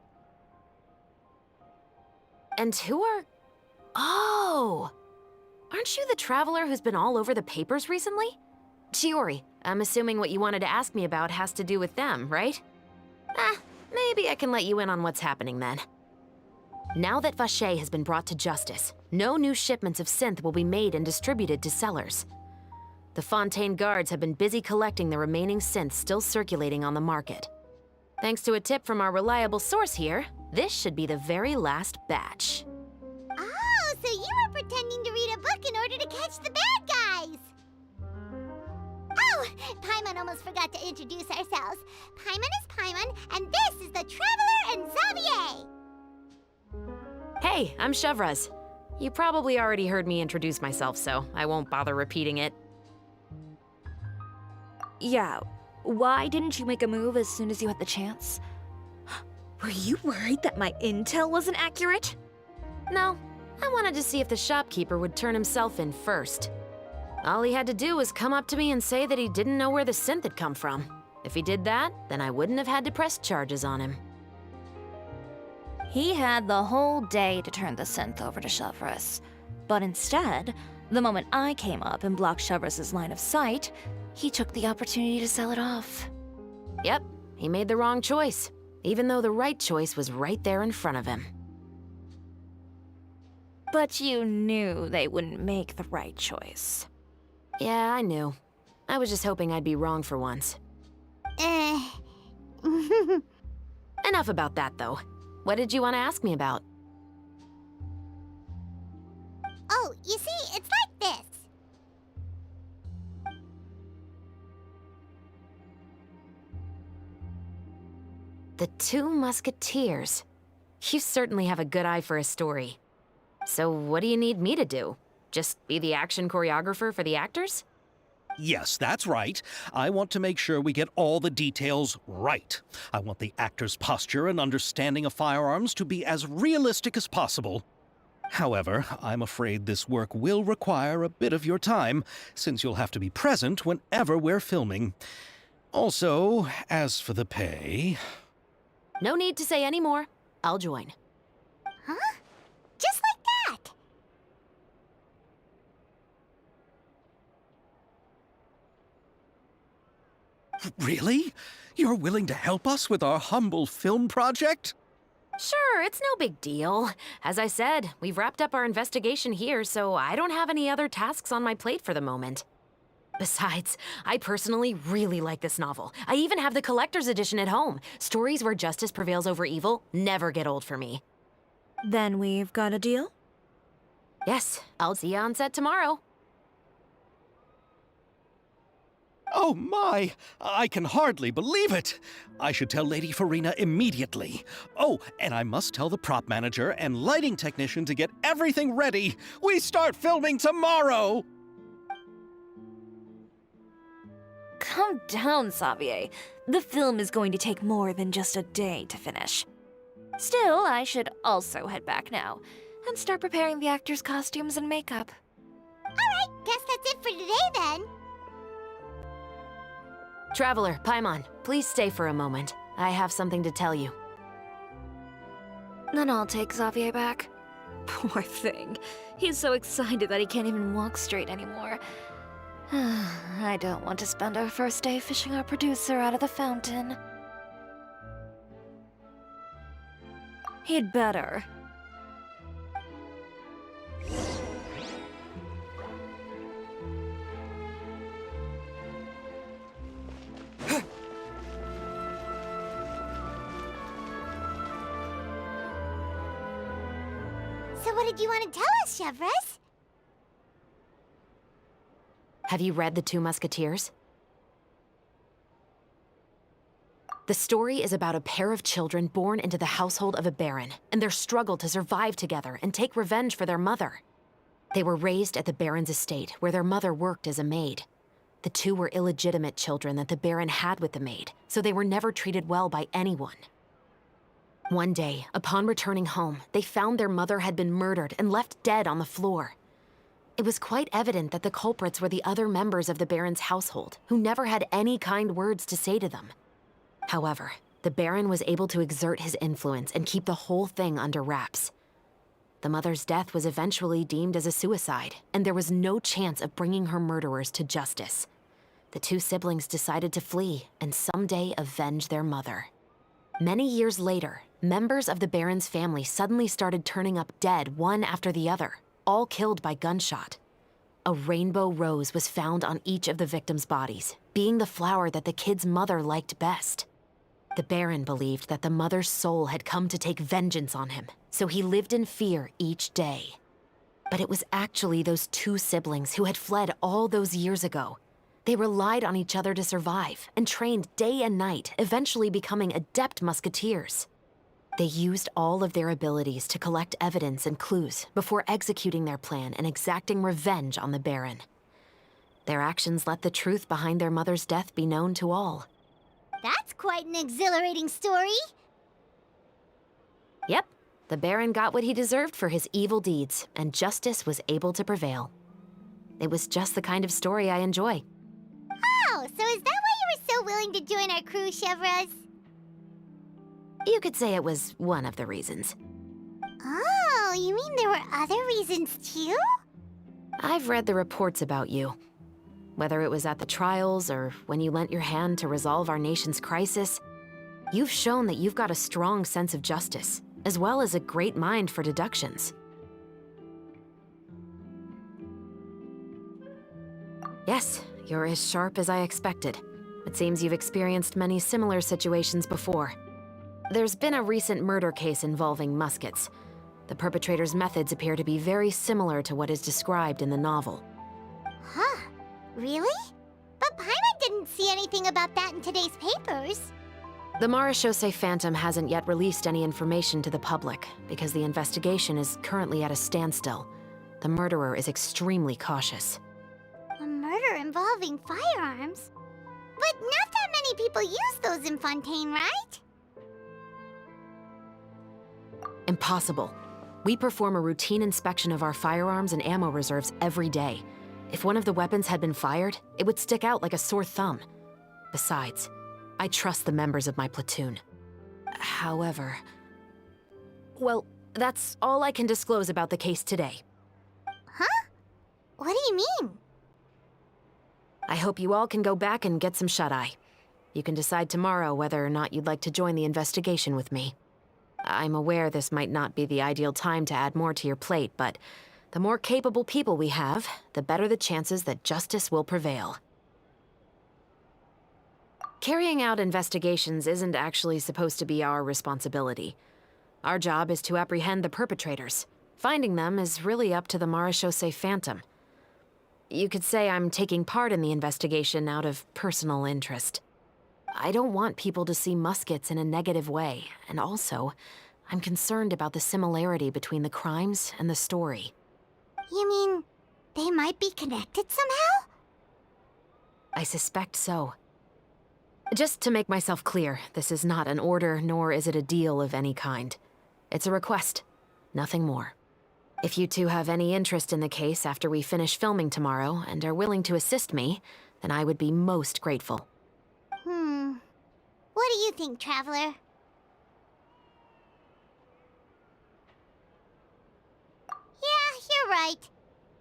And who are... Oh! Aren't you the traveler who's been all over the papers recently? Chiori, I'm assuming what you wanted to ask me about has to do with them, right? Maybe I can let you in on what's happening then. Now that Vacher has been brought to justice, no new shipments of synth will be made and distributed to sellers. The Fontaine guards have been busy collecting the remaining synths still circulating on the market. Thanks to a tip from our reliable source here, this should be the very last batch. Oh, so you were pretending to read a book in order to catch the bad guys. Oh, Paimon almost forgot to introduce ourselves. Paimon is Paimon, and this is the Traveler and Xavier. Hey, I'm Chevraz. You probably already heard me introduce myself, so I won't bother repeating it. Yeah, why didn't you make a move as soon as you had the chance? Were you worried that my intel wasn't accurate? No, I wanted to see if the shopkeeper would turn himself in first. All he had to do was come up to me and say that he didn't know where the synth had come from. If he did that, then I wouldn't have had to press charges on him. He had the whole day to turn the synth over to Chevraz. But instead, the moment I came up and blocked Chevraz's line of sight, he took the opportunity to sell it off. Yep, he made the wrong choice, even though the right choice was right there in front of him. But you knew they wouldn't make the right choice. Yeah, I knew. I was just hoping I'd be wrong for once. Enough about that, though. What did you want to ask me about? Oh, you see, it's like this. The Two Musketeers. You certainly have a good eye for a story. So what do you need me to do? Just be the action choreographer for the actors? Yes, that's right. I want to make sure we get all the details right. I want the actor's posture and understanding of firearms to be as realistic as possible. However, I'm afraid this work will require a bit of your time, since you'll have to be present whenever we're filming. Also, as for the pay... No need to say any more. I'll join. Huh? Just like that. Really? You're willing to help us with our humble film project? Sure, it's no big deal. As I said, we've wrapped up our investigation here, so I don't have any other tasks on my plate for the moment. Besides, I personally really like this novel. I even have the collector's edition at home. Stories where justice prevails over evil never get old for me. Then we've got a deal? Yes, I'll see you on set tomorrow. Oh my! I can hardly believe it! I should tell Lady Farina immediately. Oh, and I must tell the prop manager and lighting technician to get everything ready. We start filming tomorrow! Calm down, Xavier. The film is going to take more than just a day to finish. Still, I should also head back now and start preparing the actors' costumes and makeup. Alright, guess that's it for today then. Traveler, Paimon, please stay for a moment. I have something to tell you. Then I'll take Xavier back. Poor thing. He's so excited that he can't even walk straight anymore. I don't want to spend our first day fishing our producer out of the fountain. He'd better. So what did you want to tell us, Chevres? Have you read The Two Musketeers? The story is about a pair of children born into the household of a baron and their struggle to survive together and take revenge for their mother. They were raised at the baron's estate, where their mother worked as a maid. The two were illegitimate children that the baron had with the maid, so they were never treated well by anyone. One day, upon returning home, they found their mother had been murdered and left dead on the floor. It was quite evident that the culprits were the other members of the baron's household, who never had any kind words to say to them. However, the baron was able to exert his influence and keep the whole thing under wraps. The mother's death was eventually deemed as a suicide, and there was no chance of bringing her murderers to justice. The two siblings decided to flee and someday avenge their mother. Many years later, members of the baron's family suddenly started turning up dead one after the other, all killed by gunshot. A rainbow rose was found on each of the victims' bodies, being the flower that the kid's mother liked best. The baron believed that the mother's soul had come to take vengeance on him, so he lived in fear each day. But it was actually those two siblings who had fled all those years ago. They relied on each other to survive and trained day and night, eventually becoming adept musketeers. They used all of their abilities to collect evidence and clues before executing their plan and exacting revenge on the baron. Their actions let the truth behind their mother's death be known to all. That's quite an exhilarating story. Yep, the baron got what he deserved for his evil deeds, and justice was able to prevail. It was just the kind of story I enjoy. Oh, so is that why you were so willing to join our crew, Chevres? You could say it was one of the reasons. Oh, you mean there were other reasons too? I've read the reports about you. Whether it was at the trials or when you lent your hand to resolve our nation's crisis, you've shown that you've got a strong sense of justice, as well as a great mind for deductions. Yes, you're as sharp as I expected. It seems you've experienced many similar situations before. There's been a recent murder case involving muskets. The perpetrator's methods appear to be very similar to what is described in the novel. Huh. Really? But Paimon didn't see anything about that in today's papers. The Marechaussee Phantom hasn't yet released any information to the public because the investigation is currently at a standstill. The murderer is extremely cautious. A murder involving firearms? But not that many people use those in Fontaine, right? Impossible. We perform a routine inspection of our firearms and ammo reserves every day. If one of the weapons had been fired, it would stick out like a sore thumb. Besides, I trust the members of my platoon. However... Well, that's all I can disclose about the case today. Huh? What do you mean? I hope you all can go back and get some shut-eye. You can decide tomorrow whether or not you'd like to join the investigation with me. I'm aware this might not be the ideal time to add more to your plate, but the more capable people we have, the better the chances that justice will prevail. Carrying out investigations isn't actually supposed to be our responsibility. Our job is to apprehend the perpetrators. Finding them is really up to the Marechaussee Phantom. You could say I'm taking part in the investigation out of personal interest. I don't want people to see muskets in a negative way, and also, I'm concerned about the similarity between the crimes and the story. You mean they might be connected somehow? I suspect so. Just to make myself clear, this is not an order, nor is it a deal of any kind. It's a request, nothing more. If you two have any interest in the case after we finish filming tomorrow and are willing to assist me, then I would be most grateful. What do you think, Traveler? Yeah, you're right.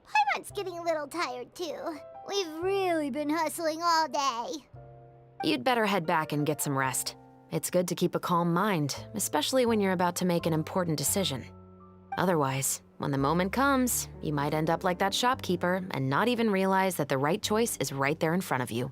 Paimon's getting a little tired, too. We've really been hustling all day. You'd better head back and get some rest. It's good to keep a calm mind, especially when you're about to make an important decision. Otherwise, when the moment comes, you might end up like that shopkeeper and not even realize that the right choice is right there in front of you.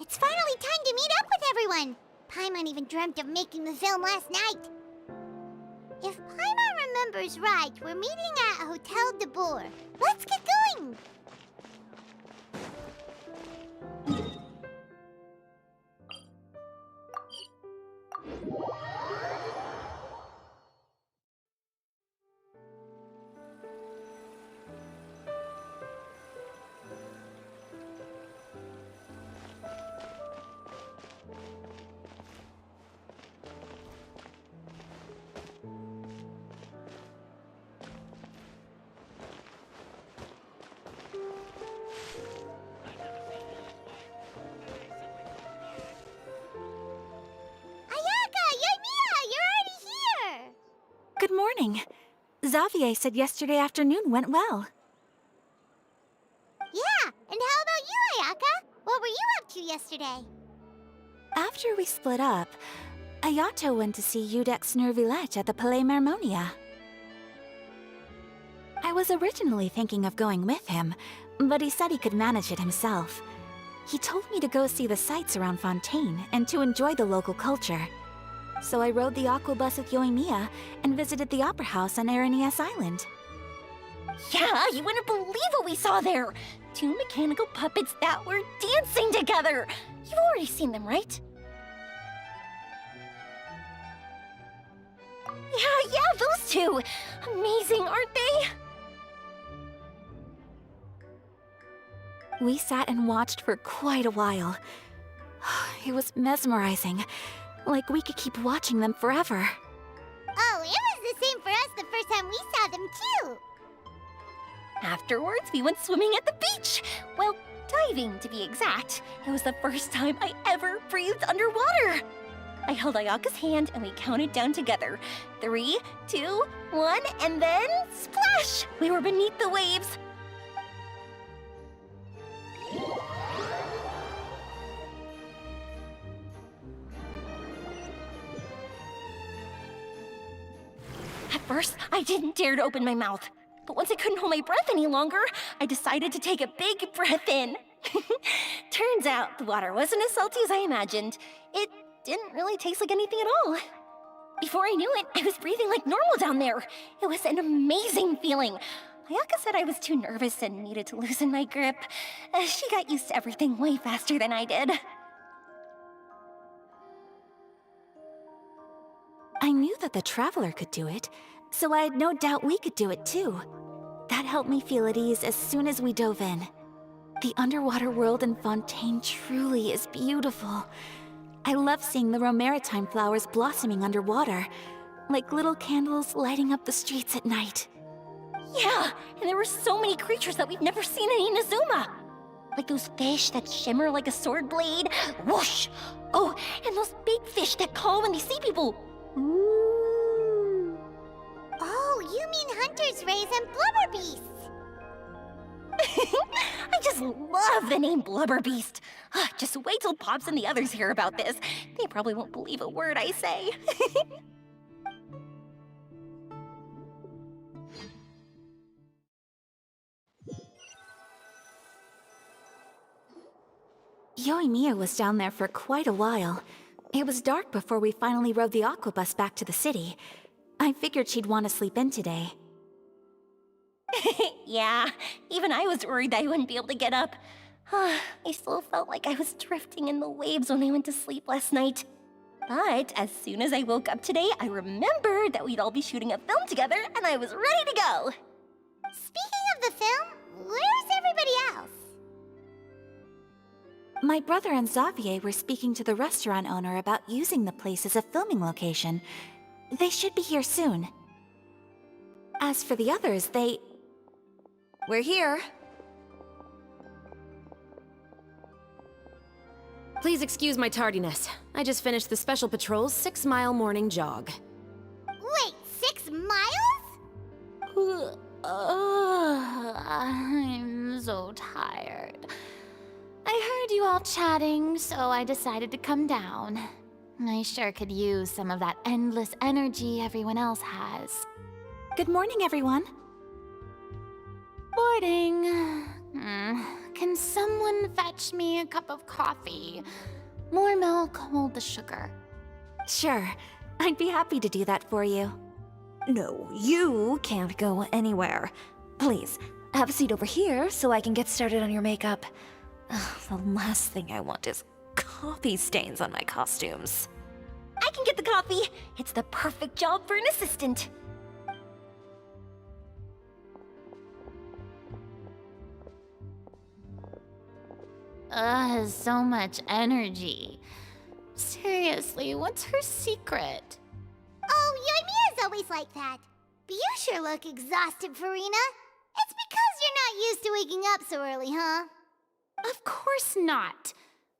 It's finally time to meet up with everyone. Paimon even dreamt of making the film last night. If Paimon remembers right, we're meeting at Hotel de Boer. Let's get going! Good morning. Xavier said yesterday afternoon went well. Yeah, and how about you, Ayaka? What were you up to yesterday? After we split up, Ayato went to see Udex Nervillette at the Palais Mermonia. I was originally thinking of going with him, but he said he could manage it himself. He told me to go see the sights around Fontaine and to enjoy the local culture. So I rode the aqua bus with Yoimiya and visited the opera house on Aranias Island. Yeah, you wouldn't believe what we saw there! 2 mechanical puppets that were dancing together! You've already seen them, right? Yeah, those two! Amazing, aren't they? We sat and watched for quite a while. It was mesmerizing. Like we could keep watching them forever. Oh, it was the same for us the first time we saw them, too. Afterwards, we went swimming at the beach! Well, diving, to be exact. It was the first time I ever breathed underwater! I held Ayaka's hand and we counted down together. 3, 2, 1, and then splash! We were beneath the waves. At first, I didn't dare to open my mouth. But once I couldn't hold my breath any longer, I decided to take a big breath in. Turns out the water wasn't as salty as I imagined. It didn't really taste like anything at all. Before I knew it, I was breathing like normal down there. It was an amazing feeling. Ayaka said I was too nervous and needed to loosen my grip. She got used to everything way faster than I did. I knew that the Traveler could do it, so I had no doubt we could do it too. That helped me feel at ease as soon as we dove in. The underwater world in Fontaine truly is beautiful. I love seeing the romaritime flowers blossoming underwater, like little candles lighting up the streets at night. Yeah, and there were so many creatures that we've never seen in Inazuma. Like those fish that shimmer like a sword blade. Whoosh! Oh, and those big fish that call when they see people. Ooh. Oh, you mean hunters' rays and blubber beasts. I just love the name Blubber Beast. Just wait till Pops and the others hear about this. They probably won't believe a word I say. Yoimiya was down there for quite a while. It was dark before we finally rode the aquabus back to the city. I figured she'd want to sleep in today. Yeah, even I was worried I wouldn't be able to get up. I still felt like I was drifting in the waves when I went to sleep last night. But as soon as I woke up today, I remembered that we'd all be shooting a film together, and I was ready to go. Speaking of the film, where's everybody else? My brother and Xavier were speaking to the restaurant owner about using the place as a filming location. They should be here soon. As for the others, We're here. Please excuse my tardiness. I just finished the Special Patrol's 6-mile morning jog. Wait, 6 miles? I'm so tired. I heard you all chatting, so I decided to come down. I sure could use some of that endless energy everyone else has. good morning, everyone. Morning. Can someone fetch me a cup of coffee? More milk, hold the sugar. Sure, I'd be happy to do that for you. No, you can't go anywhere. Please, have a seat over here so I can get started on your makeup. Ugh, the last thing I want is coffee stains on my costumes. I can get the coffee. It's the perfect job for an assistant. So much energy. Seriously, what's her secret? Oh, Yoimiya's always like that. But you sure look exhausted, Farina. It's because you're not used to waking up so early, huh? Of course not.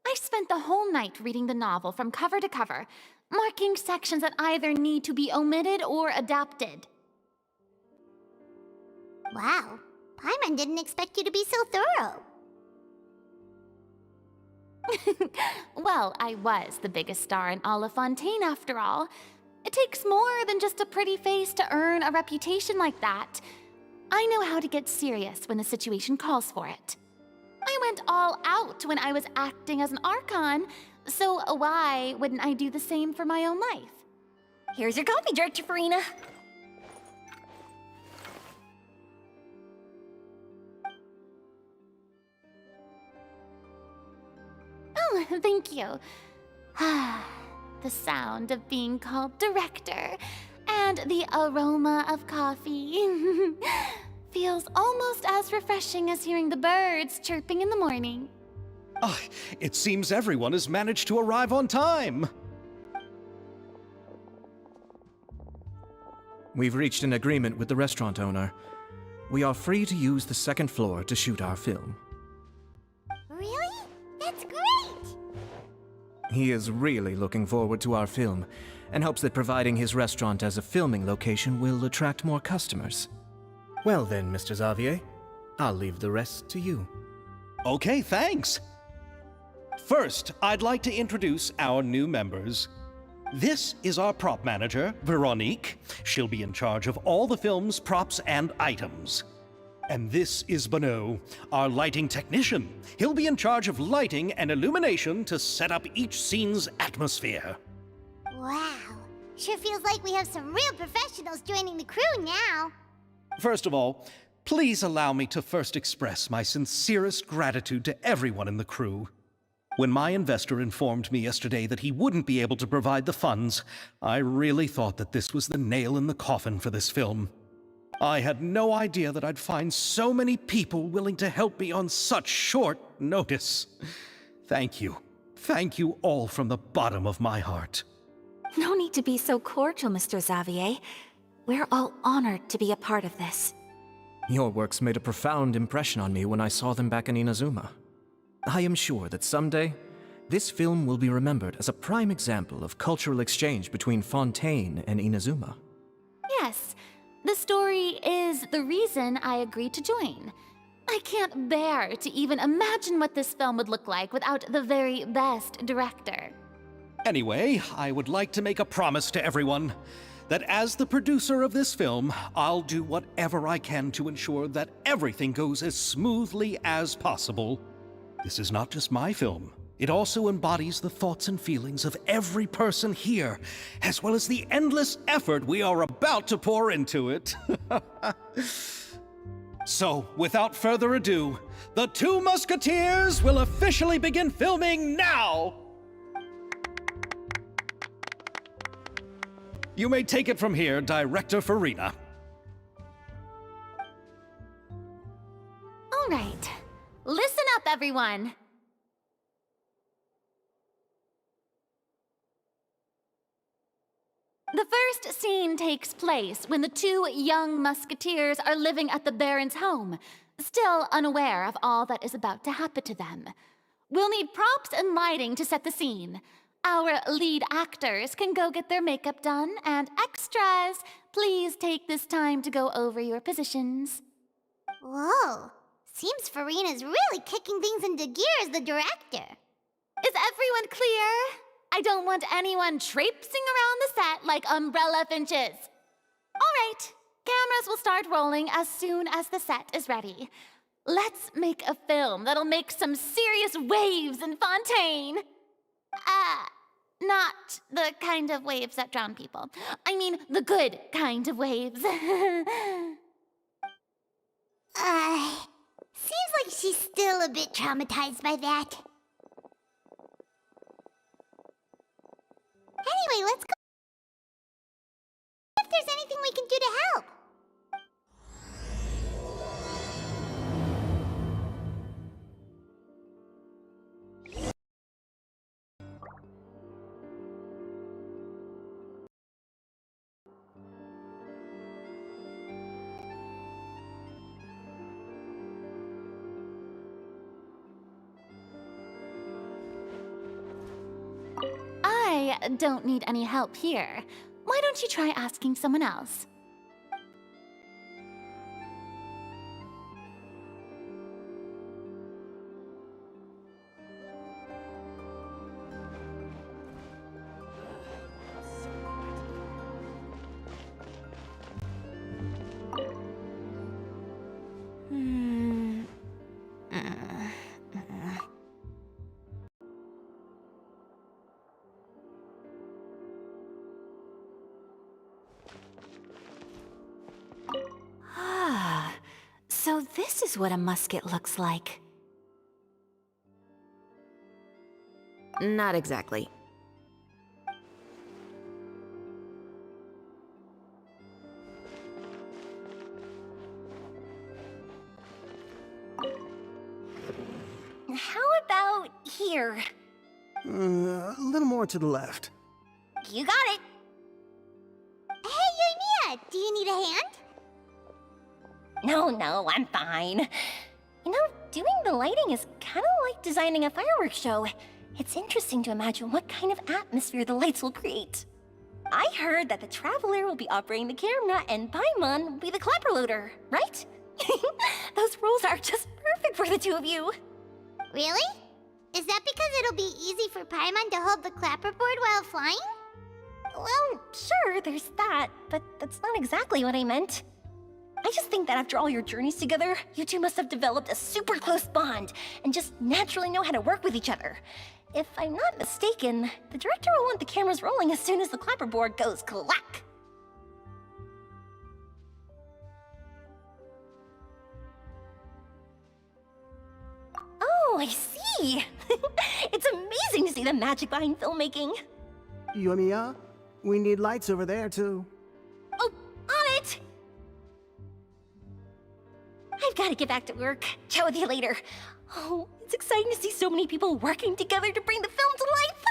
I spent the whole night reading the novel from cover to cover, marking sections that either need to be omitted or adapted. Wow, Paimon didn't expect you to be so thorough. Well, I was the biggest star in all of Fontaine after all. It takes more than just a pretty face to earn a reputation like that. I know how to get serious when the situation calls for it. I went all out when I was acting as an Archon, so why wouldn't I do the same for my own life? Here's your coffee, Director Farina. Oh, thank you. The sound of being called director and the aroma of coffee feels almost as refreshing as hearing the birds chirping in the morning. Ah, it seems everyone has managed to arrive on time. We've reached an agreement with the restaurant owner. We are free to use the second floor to shoot our film. Really? That's great! He is really looking forward to our film, and hopes that providing his restaurant as a filming location will attract more customers. Well then, Mr. Xavier, I'll leave the rest to you. Okay, thanks. First, I'd like to introduce our new members. This is our prop manager, Veronique. She'll be in charge of all the film's props and items. And this is Bonneau, our lighting technician. He'll be in charge of lighting and illumination to set up each scene's atmosphere. Wow, sure feels like we have some real professionals joining the crew now. First of all, please allow me to first express my sincerest gratitude to everyone in the crew. When my investor informed me yesterday that he wouldn't be able to provide the funds, I really thought that this was the nail in the coffin for this film. I had no idea that I'd find so many people willing to help me on such short notice. Thank you. Thank you all from the bottom of my heart. No need to be so cordial, Mr. Xavier. We're all honored to be a part of this. Your works made a profound impression on me when I saw them back in Inazuma. I am sure that someday, this film will be remembered as a prime example of cultural exchange between Fontaine and Inazuma. Yes, the story is the reason I agreed to join. I can't bear to even imagine what this film would look like without the very best director. Anyway, I would like to make a promise to everyone that as the producer of this film, I'll do whatever I can to ensure that everything goes as smoothly as possible. This is not just my film. It also embodies the thoughts and feelings of every person here, as well as the endless effort we are about to pour into it. So, without further ado, the Two Musketeers will officially begin filming now! You may take it from here, Director Farina. All right, listen up, everyone. The first scene takes place when the two young musketeers are living at the Baron's home, still unaware of all that is about to happen to them. We'll need props and lighting to set the scene. Our lead actors can go get their makeup done, and extras, please take this time to go over your positions. Whoa. Seems Farina's really kicking things into gear as the director. Is everyone clear? I don't want anyone traipsing around the set like umbrella finches. All right, cameras will start rolling as soon as the set is ready. Let's make a film that'll make some serious waves in Fontaine. Not the kind of waves that drown people. I mean, the good kind of waves. Seems like she's still a bit traumatized by that. Anyway, let's go. If there's anything we can do to help. I don't need any help here. Why don't you try asking someone else? So this is what a musket looks like. Not exactly. How about here? A little more to the left. You got it. Hey, Yoimiya, do you need a hand? No, I'm fine. You know, doing the lighting is kind of like designing a fireworks show. It's interesting to imagine what kind of atmosphere the lights will create. I heard that the Traveler will be operating the camera and Paimon will be the clapper loader, right? Those roles are just perfect for the two of you. Really? Is that because it'll be easy for Paimon to hold the clapperboard while flying? Well, sure, there's that, but that's not exactly what I meant. I just think that after all your journeys together, you two must have developed a super close bond and just naturally know how to work with each other. If I'm not mistaken, the director will want the cameras rolling as soon as the clapperboard goes clack. Oh, I see. It's amazing to see the magic behind filmmaking. Yoimiya, we need lights over there, too. Oh, on it! I've got to get back to work. Chat with you later. Oh, it's It's exciting to see so many people working together to bring the film to life.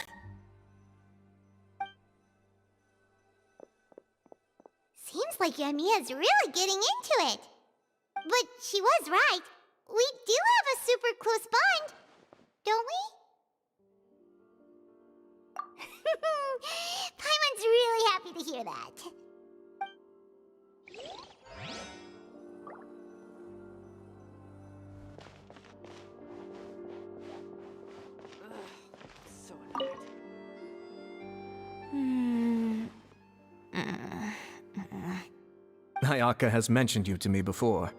Seems like Yamiya's really getting into it. But she was right. We do have a super close bond, don't we? Paimon's really happy to hear that. Ayaka has mentioned you to me before.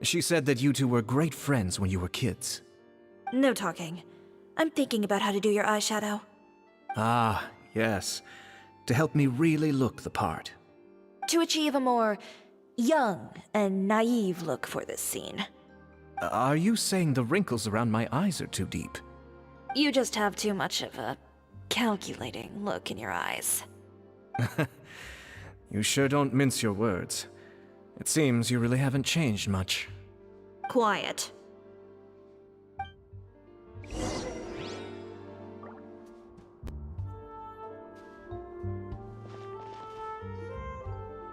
She said that you two were great friends when you were kids. No talking. I'm thinking about how to do your eyeshadow. Ah, yes. To help me really look the part. To achieve a more young and naive look for this scene. Are you saying the wrinkles around my eyes are too deep? You just have too much of a calculating look in your eyes. You sure don't mince your words. It seems you really haven't changed much. Quiet.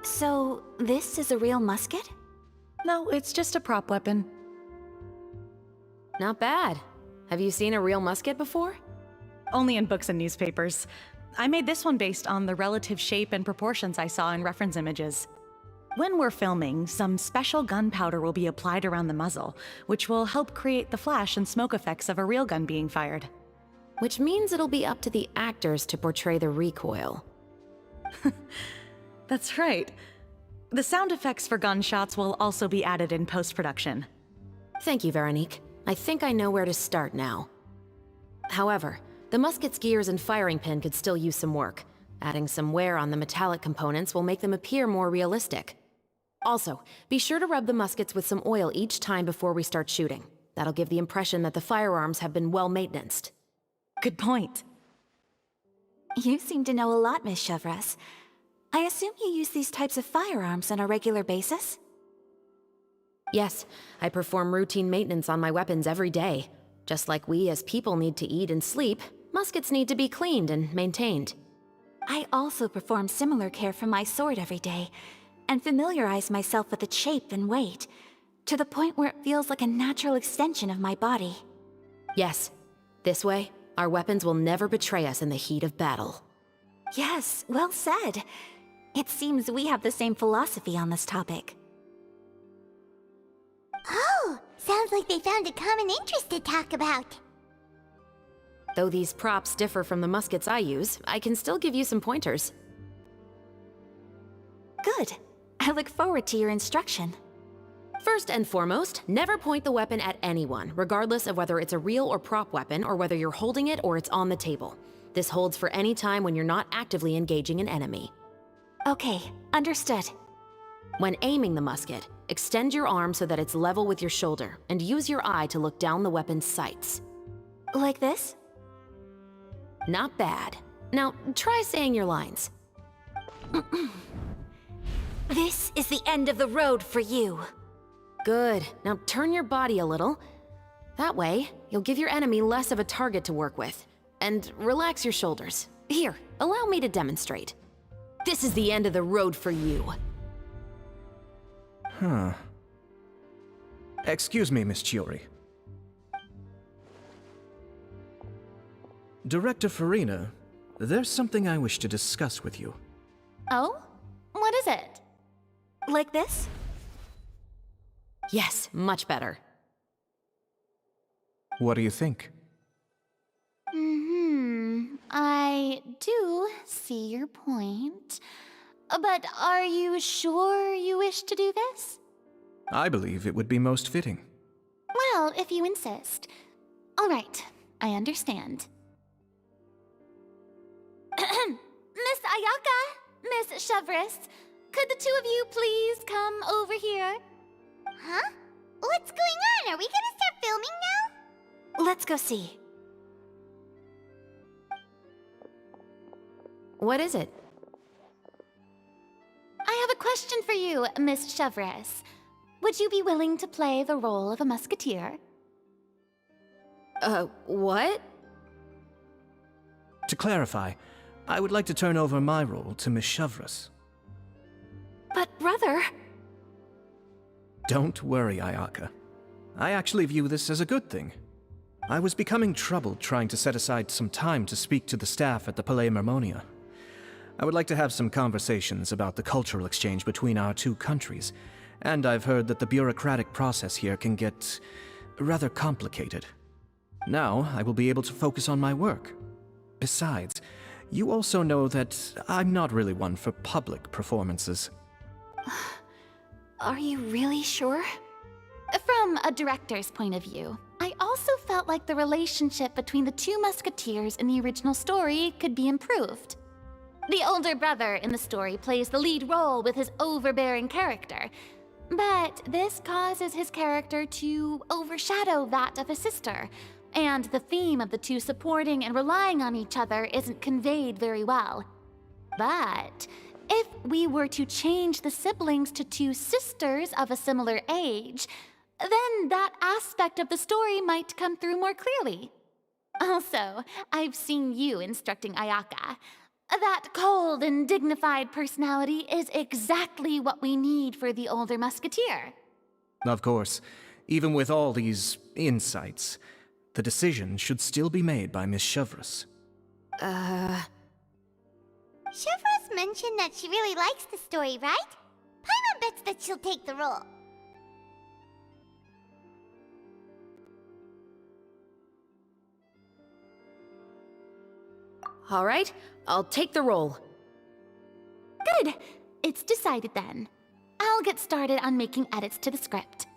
So, this is a real musket? No, it's just a prop weapon. Not bad. Have you seen a real musket before? Only in books and newspapers. I made this one based on the relative shape and proportions I saw in reference images. When we're filming, some special gunpowder will be applied around the muzzle, which will help create the flash and smoke effects of a real gun being fired. Which means it'll be up to the actors to portray the recoil. That's right. The sound effects for gunshots will also be added in post-production. Thank you, Veronique. I think I know where to start now. However, the musket's gears and firing pin could still use some work. Adding some wear on the metallic components will make them appear more realistic. Also, be sure to rub the muskets with some oil each time before we start shooting. That'll give the impression that the firearms have been well maintained. Good point. You seem to know a lot, Miss Chevres. I assume you use these types of firearms on a regular basis? Yes, I perform routine maintenance on my weapons every day. Just like we as people need to eat and sleep, muskets need to be cleaned and maintained. I also perform similar care for my sword every day, and familiarize myself with its shape and weight, to the point where it feels like a natural extension of my body. Yes, this way, our weapons will never betray us in the heat of battle. Yes, well said. It seems we have the same philosophy on this topic. Oh, sounds like they found a common interest to talk about. Though these props differ from the muskets I use, I can still give you some pointers. Good. I look forward to your instruction. First and foremost, never point the weapon at anyone, regardless of whether it's a real or prop weapon or whether you're holding it or it's on the table. This holds for any time when you're not actively engaging an enemy. Okay, understood. When aiming the musket, extend your arm so that it's level with your shoulder, and use your eye to look down the weapon's sights. Like this? Not bad. Now, try saying your lines. This is the end of the road for you. Good. Now turn your body a little. That way, you'll give your enemy less of a target to work with. And relax your shoulders. Here, allow me to demonstrate. This is the end of the road for you. Huh. Excuse me, Miss Chiori. Director Farina, there's something I wish to discuss with you. Oh? What is it? Like this? Yes, much better. What do you think? I do see your point. But are you sure you wish to do this? I believe it would be most fitting. Well, if you insist. All right, I understand. Miss Ayaka, Miss Chevres, could the two of you please come over here? Huh? What's going on? Are we gonna start filming now? Let's go see. What is it? I have a question for you, Miss Chevres. Would you be willing to play the role of a musketeer? What? To clarify, I would like to turn over my role to Miss Chevreuse. But, brother... Don't worry, Ayaka. I actually view this as a good thing. I was becoming troubled trying to set aside some time to speak to the staff at the Palais Mermonia. I would like to have some conversations about the cultural exchange between our two countries, and I've heard that the bureaucratic process here can get rather complicated. Now, I will be able to focus on my work. Besides, you also know that I'm not really one for public performances. Are you really sure? From a director's point of view, I also felt like the relationship between the two Musketeers in the original story could be improved. The older brother in the story plays the lead role with his overbearing character, but this causes his character to overshadow that of his sister, and the theme of the two supporting and relying on each other isn't conveyed very well. But if we were to change the siblings to two sisters of a similar age, then that aspect of the story might come through more clearly. Also, I've seen you instructing Ayaka. That cold and dignified personality is exactly what we need for the older musketeer. Of course, even with all these insights, the decision should still be made by Miss Chevreuse. Chevreuse mentioned that she really likes the story, right? Paimon bets that she'll take the role. All right, I'll take the role. Good. It's decided then. I'll get started on making edits to the script.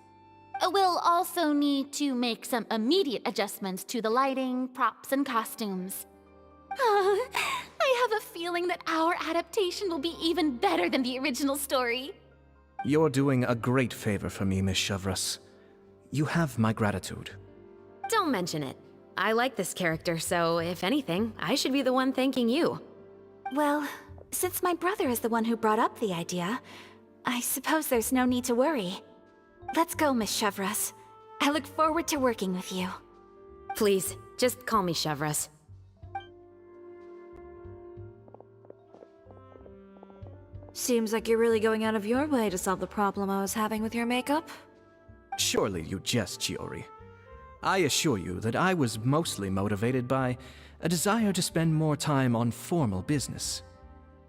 We'll also need to make some immediate adjustments to the lighting, props, and costumes. I have a feeling that our adaptation will be even better than the original story. You're doing a great favor for me, Miss Chevreuse. You have my gratitude. Don't mention it. I like this character, so if anything, I should be the one thanking you. Well, since my brother is the one who brought up the idea, I suppose there's no need to worry. Let's go, Miss Chevreuse. I look forward to working with you. Please, just call me Chevreuse. Seems like you're really going out of your way to solve the problem I was having with your makeup. Surely you jest, Chiori. I assure you that I was mostly motivated by a desire to spend more time on formal business.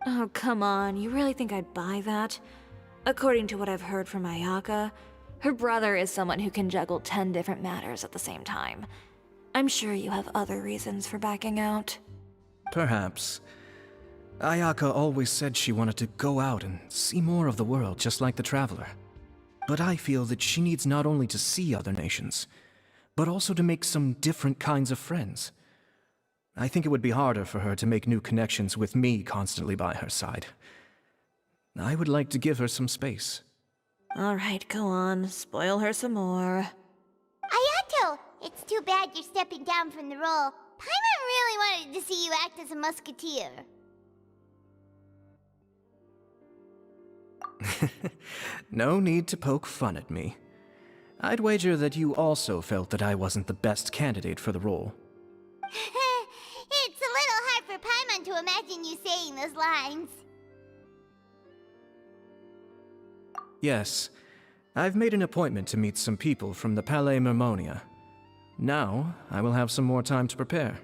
Oh, come on. You really think I'd buy that? According to what I've heard from Ayaka, her brother is someone who can juggle 10 different matters at the same time. I'm sure you have other reasons for backing out. Perhaps. Ayaka always said she wanted to go out and see more of the world, just like the Traveler. But I feel that she needs not only to see other nations, but also to make some different kinds of friends. I think it would be harder for her to make new connections with me constantly by her side. I would like to give her some space. All right, go on. Spoil her some more. Ayato, it's too bad you're stepping down from the role. Paimon really wanted to see you act as a musketeer. No need to poke fun at me. I'd wager that you also felt that I wasn't the best candidate for the role. It's a little hard for Paimon to imagine you saying those lines. Yes, I've made an appointment to meet some people from the Palais Mermonia. Now, I will have some more time to prepare.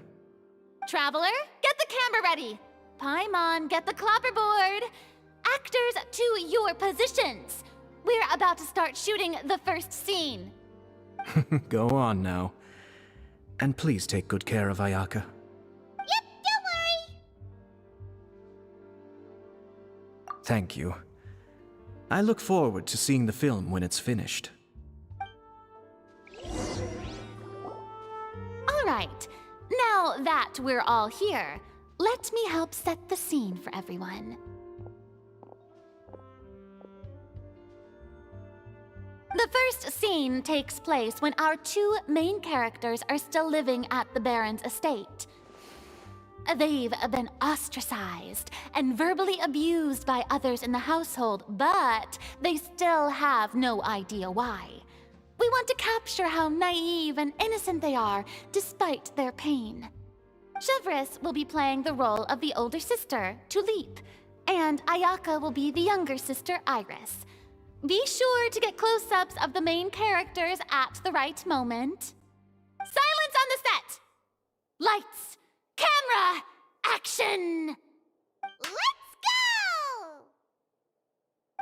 Traveler, get the camera ready. Paimon, get the clapperboard. Actors, to your positions. We're about to start shooting the first scene. Go on now. And please take good care of Ayaka. Yep, don't worry. Thank you. I look forward to seeing the film when it's finished. All right. Now that we're all here, let me help set the scene for everyone. The first scene takes place when our two main characters are still living at the Baron's estate. They've been ostracized and verbally abused by others in the household, but they still have no idea why. We want to capture how naive and innocent they are, despite their pain. Chevris will be playing the role of the older sister, Tulip, and Ayaka will be the younger sister, Iris. Be sure to get close-ups of the main characters at the right moment. Silence on the set! Lights, camera, action!